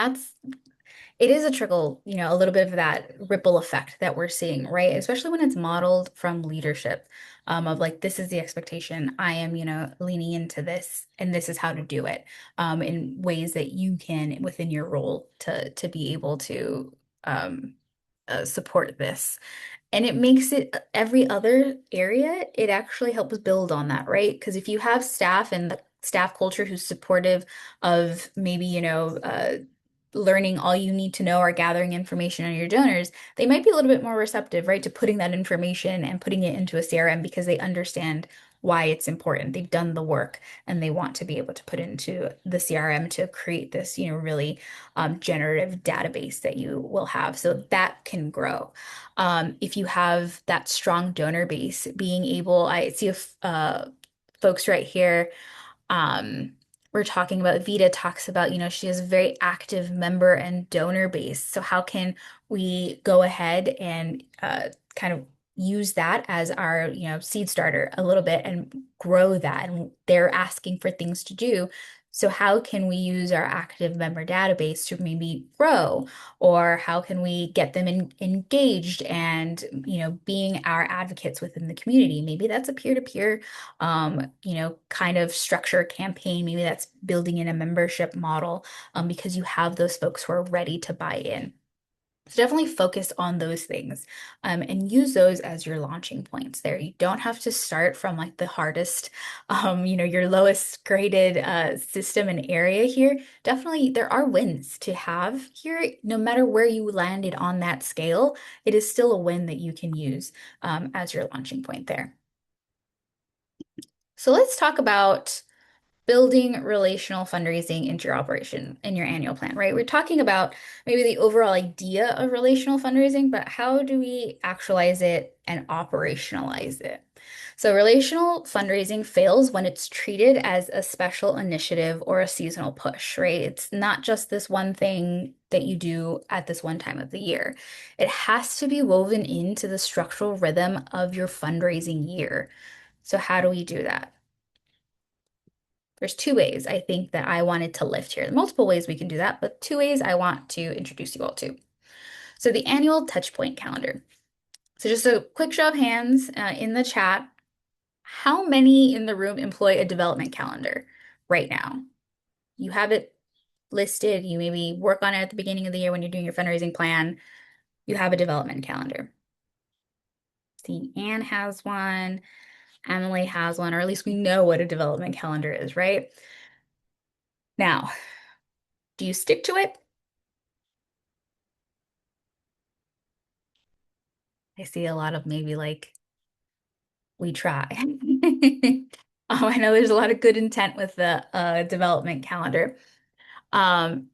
it is a trickle, a little bit of that ripple effect that we're seeing, right? Especially when it's modeled from leadership, of like, this is the expectation. I am, leaning into this, and this is how to do it, in ways that you can within your role to be able to support this. And it makes it every other area, it actually helps build on that, right? Because if you have staff and the staff culture who's supportive of maybe, learning all you need to know or gathering information on your donors, they might be a little bit more receptive, right, to putting that information and putting it into a CRM because they understand why it's important. They've done the work and they want to be able to put into the CRM to create this, really generative database that you will have. So that can grow. If you have that strong donor base, being able, I see folks right here, um, we're talking about Vita talks about, she has a very active member and donor base. So how can we go ahead and kind of use that as our, seed starter a little bit and grow that? And they're asking for things to do. So how can we use our active member database to maybe grow, or how can we get them engaged and, being our advocates within the community? Maybe that's a peer-to-peer kind of structure campaign. Maybe that's building in a membership model, because you have those folks who are ready to buy in. So definitely focus on those things, and use those as your launching points there. You don't have to start from like the hardest, your lowest graded system and area here. Definitely there are wins to have here. No matter where you landed on that scale, it is still a win that you can use as your launching point there. So let's talk about building relational fundraising into your operation in your annual plan, right? We're talking about maybe the overall idea of relational fundraising, but how do we actualize it and operationalize it? So, relational fundraising fails when it's treated as a special initiative or a seasonal push, right? It's not just this one thing that you do at this one time of the year. It has to be woven into the structural rhythm of your fundraising year. So, how do we do that? There's two ways I think that I wanted to lift here. Multiple ways we can do that, but two ways I want to introduce you all to. So the annual touchpoint calendar. So just a quick show of hands in the chat. How many in the room employ a development calendar right now? You have it listed. You maybe work on it at the beginning of the year when you're doing your fundraising plan. You have a development calendar. See, Anne has one. Emily has one, or at least we know what a development calendar is, right? Now, do you stick to it? I see a lot of maybe like, we try. I know there's a lot of good intent with the development calendar. Um,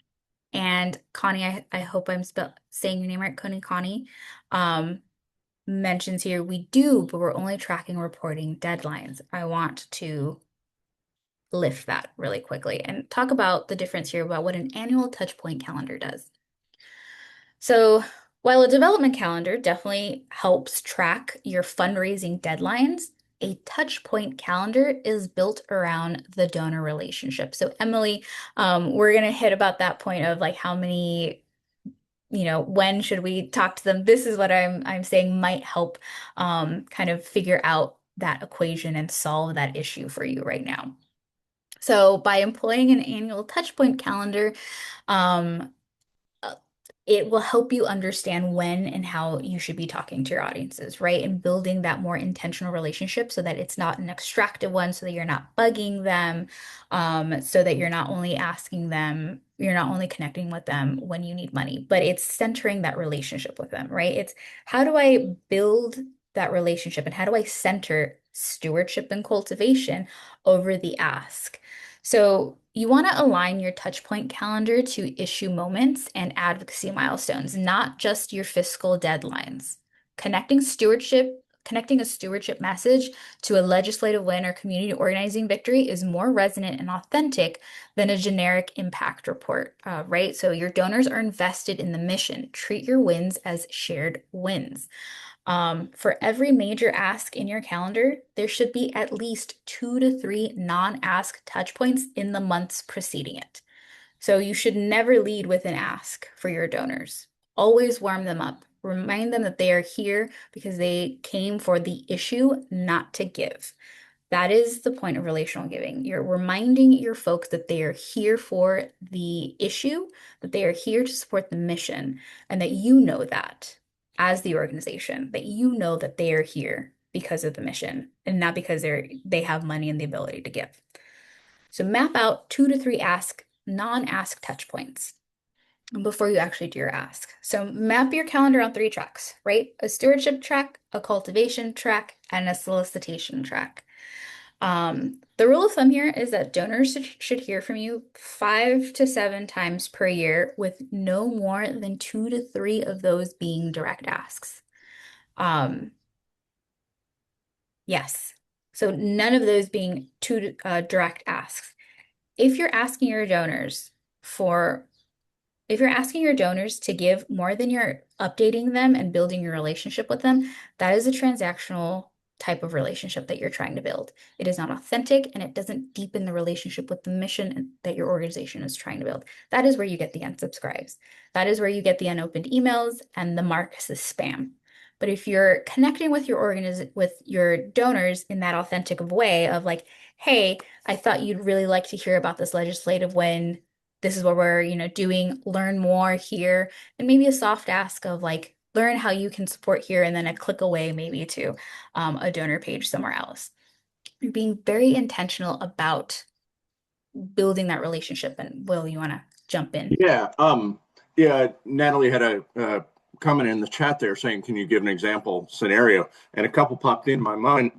and Connie, I hope I'm saying your name right, Connie, um, mentions here we do, but we're only tracking reporting deadlines. I want to lift that really quickly and talk about the difference here about what an annual touch point calendar does. So while a development calendar definitely helps track your fundraising deadlines, a touch point calendar is built around the donor relationship. So Emily, we're gonna hit about that point of like how many, when should we talk to them? This is what I'm saying might help kind of figure out that equation and solve that issue for you right now. So by employing an annual touch point calendar, um, it will help you understand when and how you should be talking to your audiences, right? And building that more intentional relationship so that it's not an extractive one, so that you're not bugging them, so that you're not only asking them, you're not only connecting with them when you need money, but it's centering that relationship with them, right? It's how do I build that relationship and how do I center stewardship and cultivation over the ask? So you want to align your touch point calendar to issue moments and advocacy milestones, not just your fiscal deadlines. Connecting a stewardship message to a legislative win or community organizing victory is more resonant and authentic than a generic impact report, right? So your donors are invested in the mission. Treat your wins as shared wins. For every major ask in your calendar, there should be at least 2 to 3 non-ask touch points in the months preceding it. So you should never lead with an ask for your donors. Always warm them up. Remind them that they are here because they came for the issue, not to give. That is the point of relational giving. You're reminding your folks that they are here for the issue, that they are here to support the mission, and that you know that as the organization, that you know that they are here because of the mission and not because they have money and the ability to give. So map out 2 to 3 non-ask touch points before you actually do your ask. So map your calendar on 3 tracks, right? A stewardship track, a cultivation track, and a solicitation track. The rule of thumb here is that donors should hear from you 5 to 7 times per year, with no more than 2 to 3 of those being direct asks. Yes. So none of those being direct asks. If you're asking your donors for If you're asking your donors to give more than you're updating them and building your relationship with them, that is a transactional type of relationship that you're trying to build. It is not authentic and it doesn't deepen the relationship with the mission that your organization is trying to build. That is where you get the unsubscribes. That is where you get the unopened emails and the marks as spam. But if you're connecting with with your donors in that authentic way of like, hey, I thought you'd really like to hear about this legislative win. This is what we're, doing, learn more here, and maybe a soft ask of like, learn how you can support here, and then a click away maybe to a donor page somewhere else. You're being very intentional about building that relationship. And Will, you want to jump in? Yeah. Natalie had a comment in the chat there saying, "Can you give an example scenario?" And a couple popped in my mind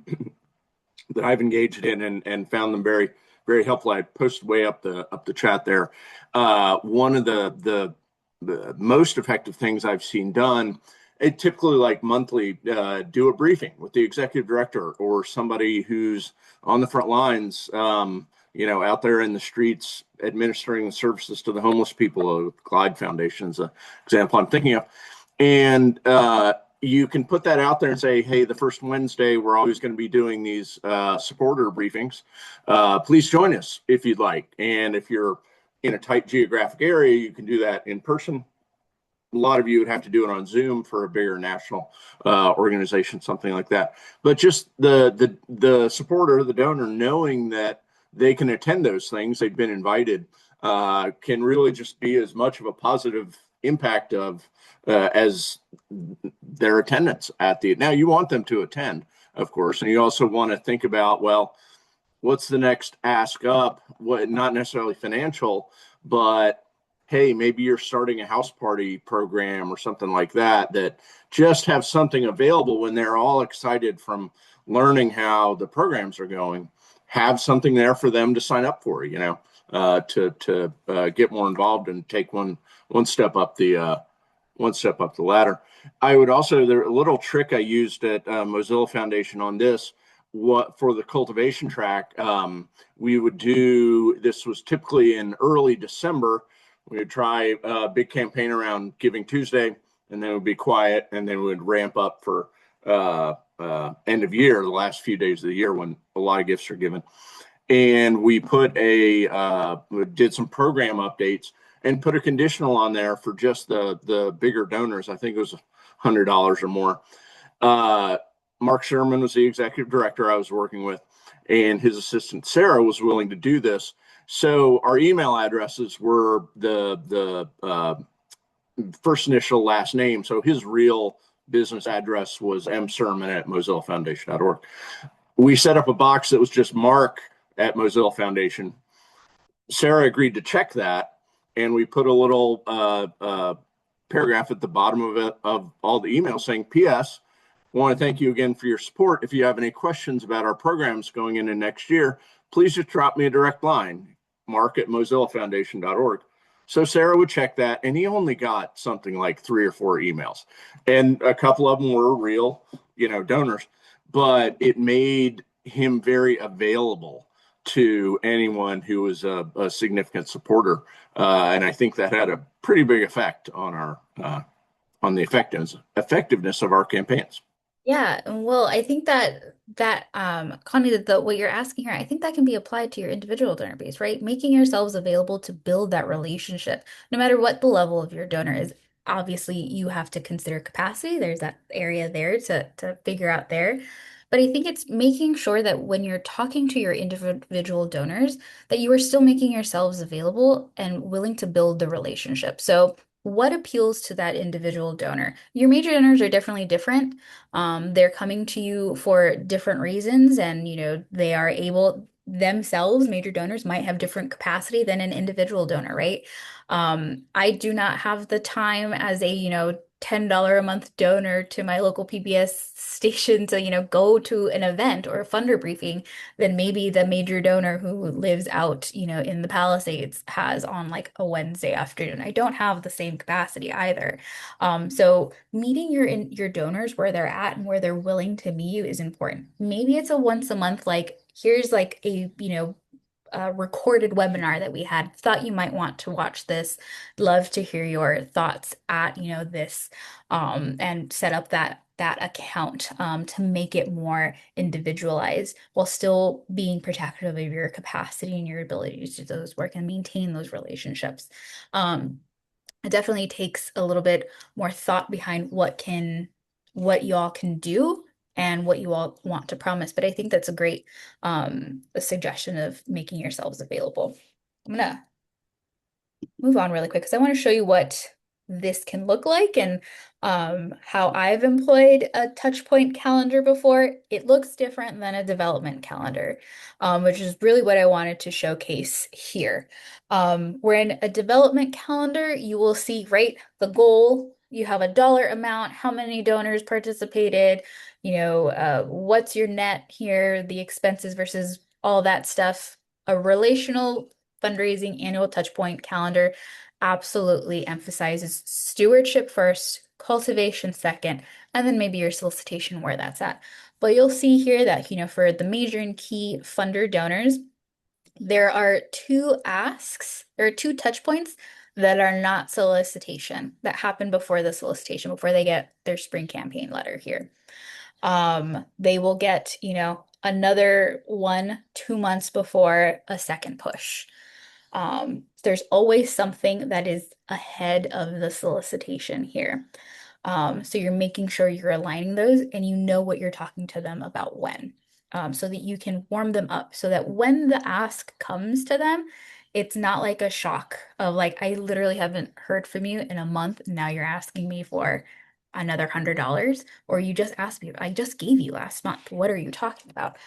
that I've engaged in and found them very, very helpful. I posted way up the chat there. One of the most effective things I've seen done, it typically like monthly, do a briefing with the executive director or somebody who's on the front lines, out there in the streets administering the services to the homeless people. Clyde Foundation is an example I'm thinking of. And you can put that out there and say, hey, the first Wednesday, we're always going to be doing these supporter briefings. Please join us if you'd like. And if you're in a tight geographic area, you can do that in person. A lot of you would have to do it on Zoom for a bigger national organization, something like that. But just the supporter, the donor, knowing that they can attend those things, they've been invited, can really just be as much of a positive impact of as their attendance at the. Now you want them to attend, of course, and you also want to think about, well, what's the next ask up? What, not necessarily financial, but hey, maybe you're starting a house party program or something like that, that just have something available when they're all excited from learning how the programs are going. Have something there for them to sign up for, to get more involved and take one step up the ladder. I would also, there a little trick I used at Mozilla Foundation on this. What for the cultivation track, we would do. This was typically in early December. We would try a big campaign around Giving Tuesday, and then it would be quiet, and then we would ramp up for end of year, the last few days of the year when a lot of gifts are given. And we did some program updates and put a conditional on there for just the bigger donors. I think it was $100 or more. Mark Sherman was the executive director I was working with, and his assistant Sarah was willing to do this. So our email addresses were the first initial last name. So his real business address was msermon@mozillafoundation.org. We set up a box that was just Mark at Mozilla Foundation. Sarah agreed to check that, and we put a little paragraph at the bottom of it of all the emails saying, "P.S. want to thank you again for your support. If you have any questions about our programs going into next year, please just drop me a direct line, mark@mozillafoundation.org." So Sarah would check that, and he only got something like 3 or 4 emails, and a couple of them were real, donors, but it made him very available to anyone who was a significant supporter, and I think that had a pretty big effect on our on the effectiveness of our campaigns. Yeah, well, I think that Connie, the what you're asking here, I think that can be applied to your individual donor base, right? Making yourselves available to build that relationship, no matter what the level of your donor is. Obviously, you have to consider capacity. There's that area there to figure out there. But I think it's making sure that when you're talking to your individual donors, that you are still making yourselves available and willing to build the relationship. So, what appeals to that individual donor? Your major donors are definitely different. They're coming to you for different reasons, and they are able themselves, major donors might have different capacity than an individual donor, right? I do not have the time as a, $10 a month donor to my local PBS station to, go to an event or a funder briefing than maybe the major donor who lives out, in the Palisades has on like a Wednesday afternoon. I don't have the same capacity either. So meeting your donors where they're at and where they're willing to meet you is important. Maybe it's a once a month, like here's like a recorded webinar that we had. Thought you might want to watch this. Love to hear your thoughts at, this, and set up that account to make it more individualized while still being protective of your capacity and your ability to do those work and maintain those relationships. It definitely takes a little bit more thought behind what y'all can do and what you all want to promise. But I think that's a suggestion of making yourselves available. I'm gonna move on really quick because I want to show you what this can look like and how I've employed a touch point calendar before. It looks different than a development calendar, which is really what I wanted to showcase here. Where in a development calendar, you will see, right, the goal, you have a dollar amount, how many donors participated, what's your net here, the expenses versus all that stuff. A relational fundraising annual touchpoint calendar absolutely emphasizes stewardship first, cultivation second, and then maybe your solicitation where that's at. But you'll see here that, for the major and key funder donors, there are 2 asks, there are 2 touch points that are not solicitation that happen before the solicitation, before they get their spring campaign letter here. They will get, another 1, 2 months before a second push. There's always something that is ahead of the solicitation here. So you're making sure you're aligning those and you know what you're talking to them about when, so that you can warm them up so that when the ask comes to them, it's not like a shock of like, I literally haven't heard from you in a month. Now you're asking me for another $100, or you just asked me, I just gave you last month. What are you talking about?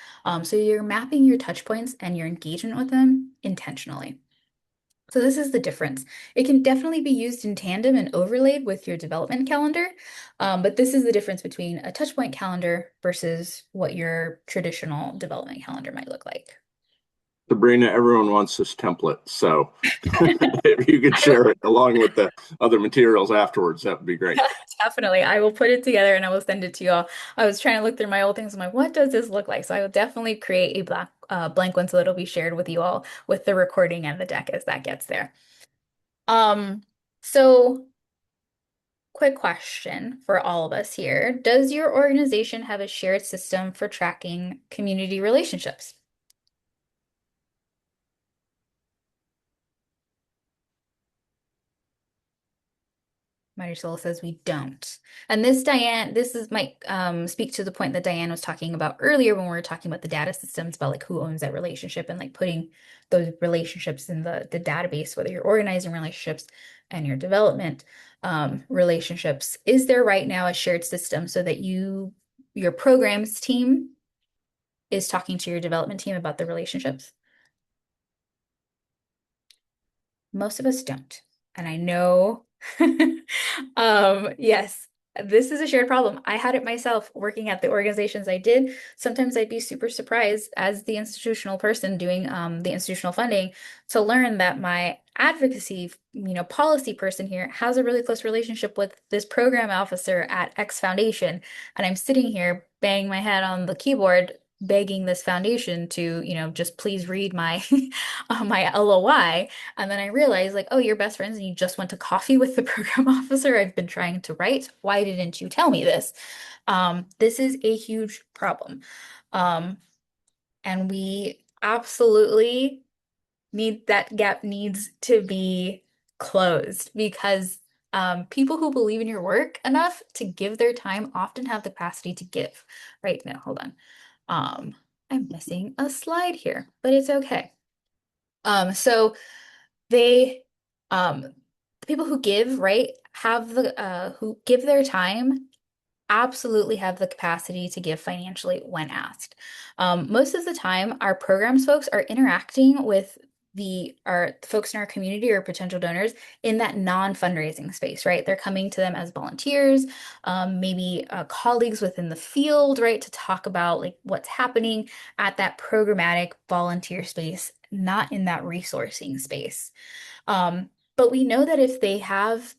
So you're mapping your touch points and your engagement with them intentionally. So this is the difference. It can definitely be used in tandem and overlaid with your development calendar, but this is the difference between a touchpoint calendar versus what your traditional development calendar might look like. Sabrina, everyone wants this template, so if you could share it along with the other materials afterwards, that would be great. Definitely. I will put it together and I will send it to you all. I was trying to look through my old things. I'm like, what does this look like? So I will definitely create a blank one so that it'll be shared with you all with the recording and the deck as that gets there. So quick question for all of us here. Does your organization have a shared system for tracking community relationships? Marisol says we don't. And this is might speak to the point that Diane was talking about earlier when we were talking about the data systems, about like who owns that relationship and like putting those relationships in the database, whether you're organizing relationships and your development. relationships? Is there right now a shared system so that your programs team is talking to your development team about the relationships? Most of us don't. And I know, yes, this is a shared problem. I had it myself working at the organizations I did. Sometimes I'd be super surprised as the institutional person doing the institutional funding to learn that my advocacy, policy person here has a really close relationship with this program officer at X Foundation. And I'm sitting here banging my head on the keyboard, begging this foundation to, just please read my my LOI. And then I realized, like, oh, you're best friends and you just went to coffee with the program officer I've been trying to write. Why didn't you tell me this? This is a huge problem. Um, and we absolutely need that gap needs to be closed because people who believe in your work enough to give their time often have the capacity to give. Right now, hold on. Um, I'm missing a slide here, but it's okay. So they the people who give, right, have the who give their time absolutely have the capacity to give financially when asked. Most of the time, our programs folks are interacting with our folks in our community or potential donors in that non-fundraising space, right? They're coming to them as volunteers, maybe colleagues within the field, right, to talk about like what's happening at that programmatic volunteer space, not in that resourcing space. But we know that if they have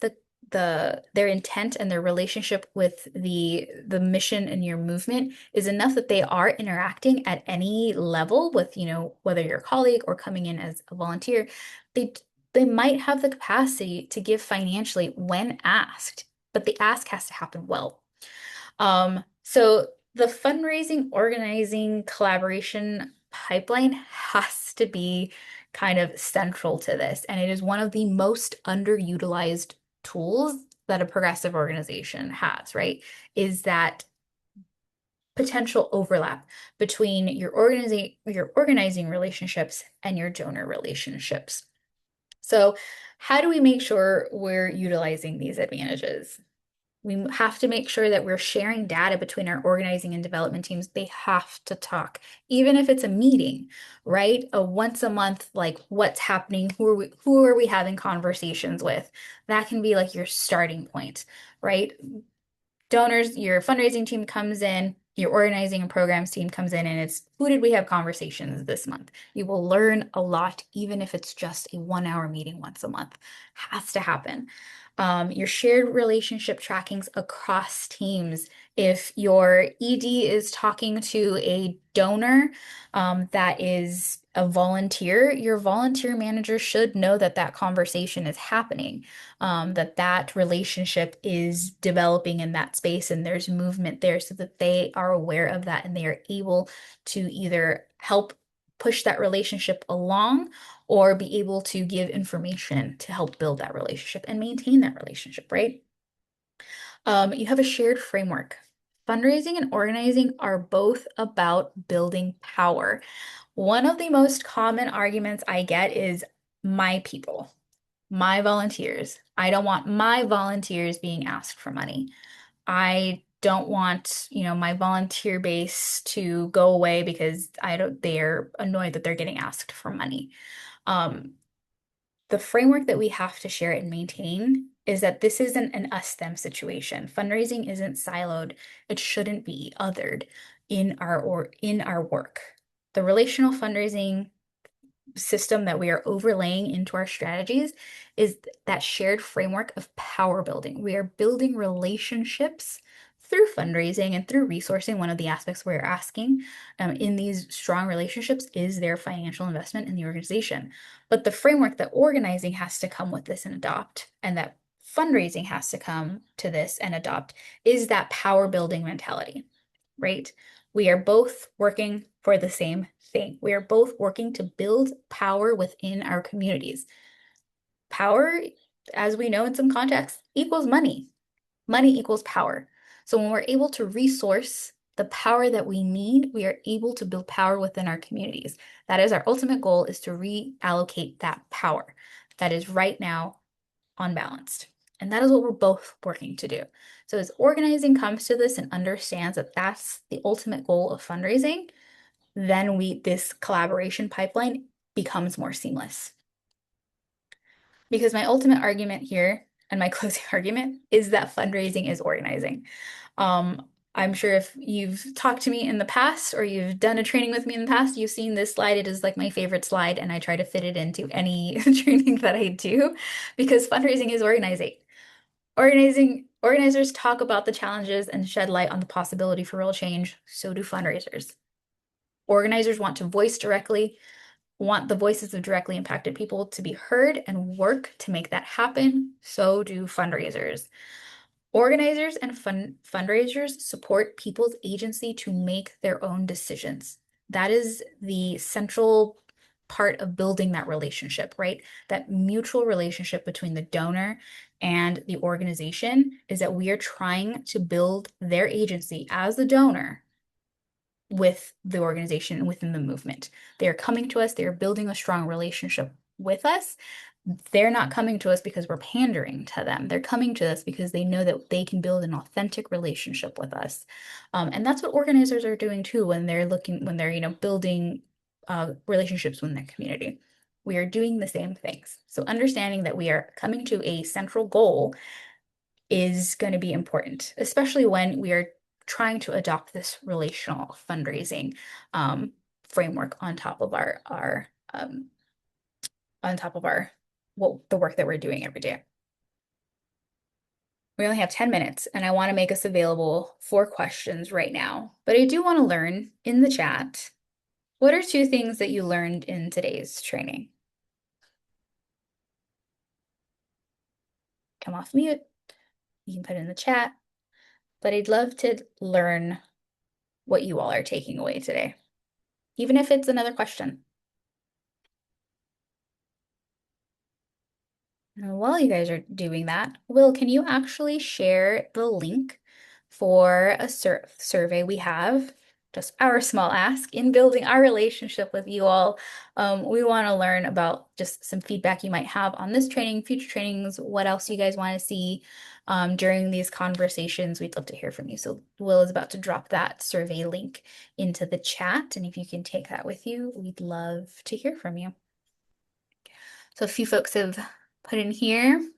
their intent and their relationship with the mission and your movement is enough that they are interacting at any level with, whether you're a colleague or coming in as a volunteer, they they might have the capacity to give financially when asked, but the ask has to happen well. So the fundraising, organizing, collaboration pipeline has to be kind of central to this. And it is one of the most underutilized tools that a progressive organization has, right? Is that potential overlap between your organizing relationships and your donor relationships. So how do we make sure we're utilizing these advantages? We have to make sure that we're sharing data between our organizing and development teams. They have to talk, even if it's a meeting, right? A once a month, like what's happening, who are we having conversations with? That can be like your starting point, right? Donors, your fundraising team comes in, your organizing and programs team comes in, and it's who did we have conversations this month? You will learn a lot, even if it's just a 1 hour meeting once a month. Has to happen. Your shared relationship trackings across teams. If your ED is talking to a donor that is a volunteer, your volunteer manager should know that that conversation is happening, that relationship is developing in that space and there's movement there so that they are aware of that and they are able to either help push that relationship along or be able to give information to help build that relationship and maintain that relationship, right? You have a shared framework. Fundraising and organizing are both about building power. One of the most common arguments I get is my people, my volunteers. I don't want my volunteers being asked for money. I don't want, my volunteer base to go away because they're annoyed that they're getting asked for money. Um, the framework that we have to share and maintain is that this isn't an us-them situation. Fundraising isn't siloed. It shouldn't be othered in our work. The relational fundraising system that we are overlaying into our strategies is that shared framework of power building. We are building relationships through fundraising and through resourcing. One of the aspects we're asking in these strong relationships is their financial investment in the organization. But the framework that organizing has to come with this and adopt, and that fundraising has to come to this and adopt, is that power building mentality, right? We are both working for the same thing. We are both working to build power within our communities. Power, as we know in some contexts, equals money. Money equals power. So when we're able to resource the power that we need, we are able to build power within our communities. That is our ultimate goal, is to reallocate that power that is right now unbalanced. And that is what we're both working to do. So as organizing comes to this and understands that that's the ultimate goal of fundraising, then this collaboration pipeline becomes more seamless. Because my ultimate argument here and my closing argument is that fundraising is organizing. I'm sure if you've talked to me in the past or you've done a training with me in the past, you've seen this slide. It is like my favorite slide, and I try to fit it into any training that I do because fundraising is organizing. Organizers talk about the challenges and shed light on the possibility for real change. So do fundraisers. Organizers want to voice directly, want the voices of directly impacted people to be heard and work to make that happen. So do fundraisers. Organizers and fundraisers support people's agency to make their own decisions. That is the central part of building that relationship, right? That mutual relationship between the donor and the organization is that we are trying to build their agency as a donor with the organization and within the movement. They are coming to us, they are building a strong relationship with us. They're not coming to us because we're pandering to them. They're coming to us because they know that they can build an authentic relationship with us. And that's what organizers are doing too when they're building relationships within their community. We are doing the same things. So understanding that we are coming to a central goal is going to be important, especially when we are trying to adopt this relational fundraising framework on top of our on top of our the work that we're doing every day. We only have 10 minutes, and I want to make us available for questions right now. But I do want to learn in the chat, what are 2 things that you learned in today's training? Come off mute. You can put it in the chat. But I'd love to learn what you all are taking away today, even if it's another question. And while you guys are doing that, Will, can you actually share the link for a survey we have? Just our small ask in building our relationship with you all. We want to learn about just some feedback you might have on this training, future trainings, what else you guys want to see during these conversations. We'd love to hear from you. So Will is about to drop that survey link into the chat. And if you can take that with you, we'd love to hear from you. So a few folks have put in here.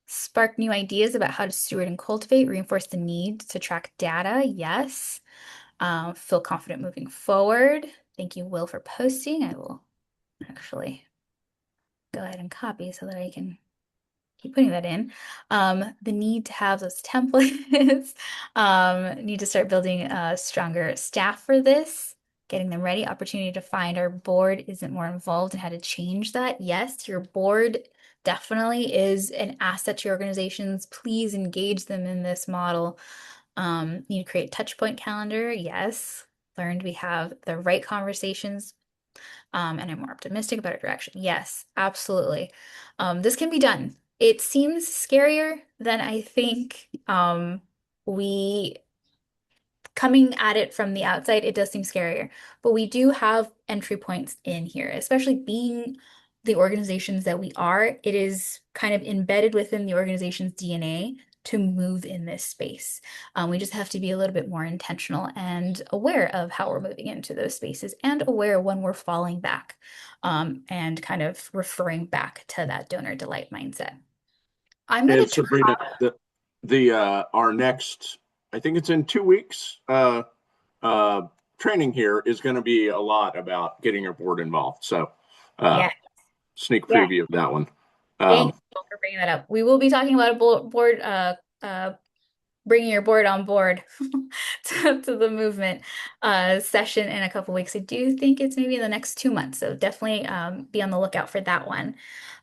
Spark new ideas about how to steward and cultivate, reinforce the need to track data. Yes. Feel confident moving forward. Thank you, Will, for posting. I will actually go ahead and copy so that I can keep putting that in. The need to have those templates. Need to start building a stronger staff for this, getting them ready. Opportunity to find our board isn't more involved in how to change that. Yes, your board definitely is an asset to your organizations. Please engage them in this model. Need to create touch point calendar. Yes. Learned we have the right conversations. And I'm more optimistic about our direction. Yes, absolutely. This can be done. It seems scarier than I think we coming at it from the outside, it does seem scarier, but we do have entry points in here, especially being the organizations that we are. It is kind of embedded within the organization's DNA to move in this space. We just have to be a little bit more intentional and aware of how we're moving into those spaces and aware when we're falling back and kind of referring back to that donor delight mindset. I'm going And to Sabrina, our next, I think it's in 2 weeks, training here is going to be a lot about getting your board involved. So, yeah. sneak Yeah. preview of that one. Thanks for bringing that up. We will be talking about a board, bringing your board on board to the movement session in a couple weeks. I do think it's maybe in the next 2 months, so definitely be on the lookout for that one.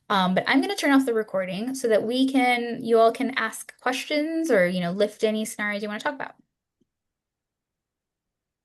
But I'm going to turn off the recording so that you all can ask questions or lift any scenarios you want to talk about.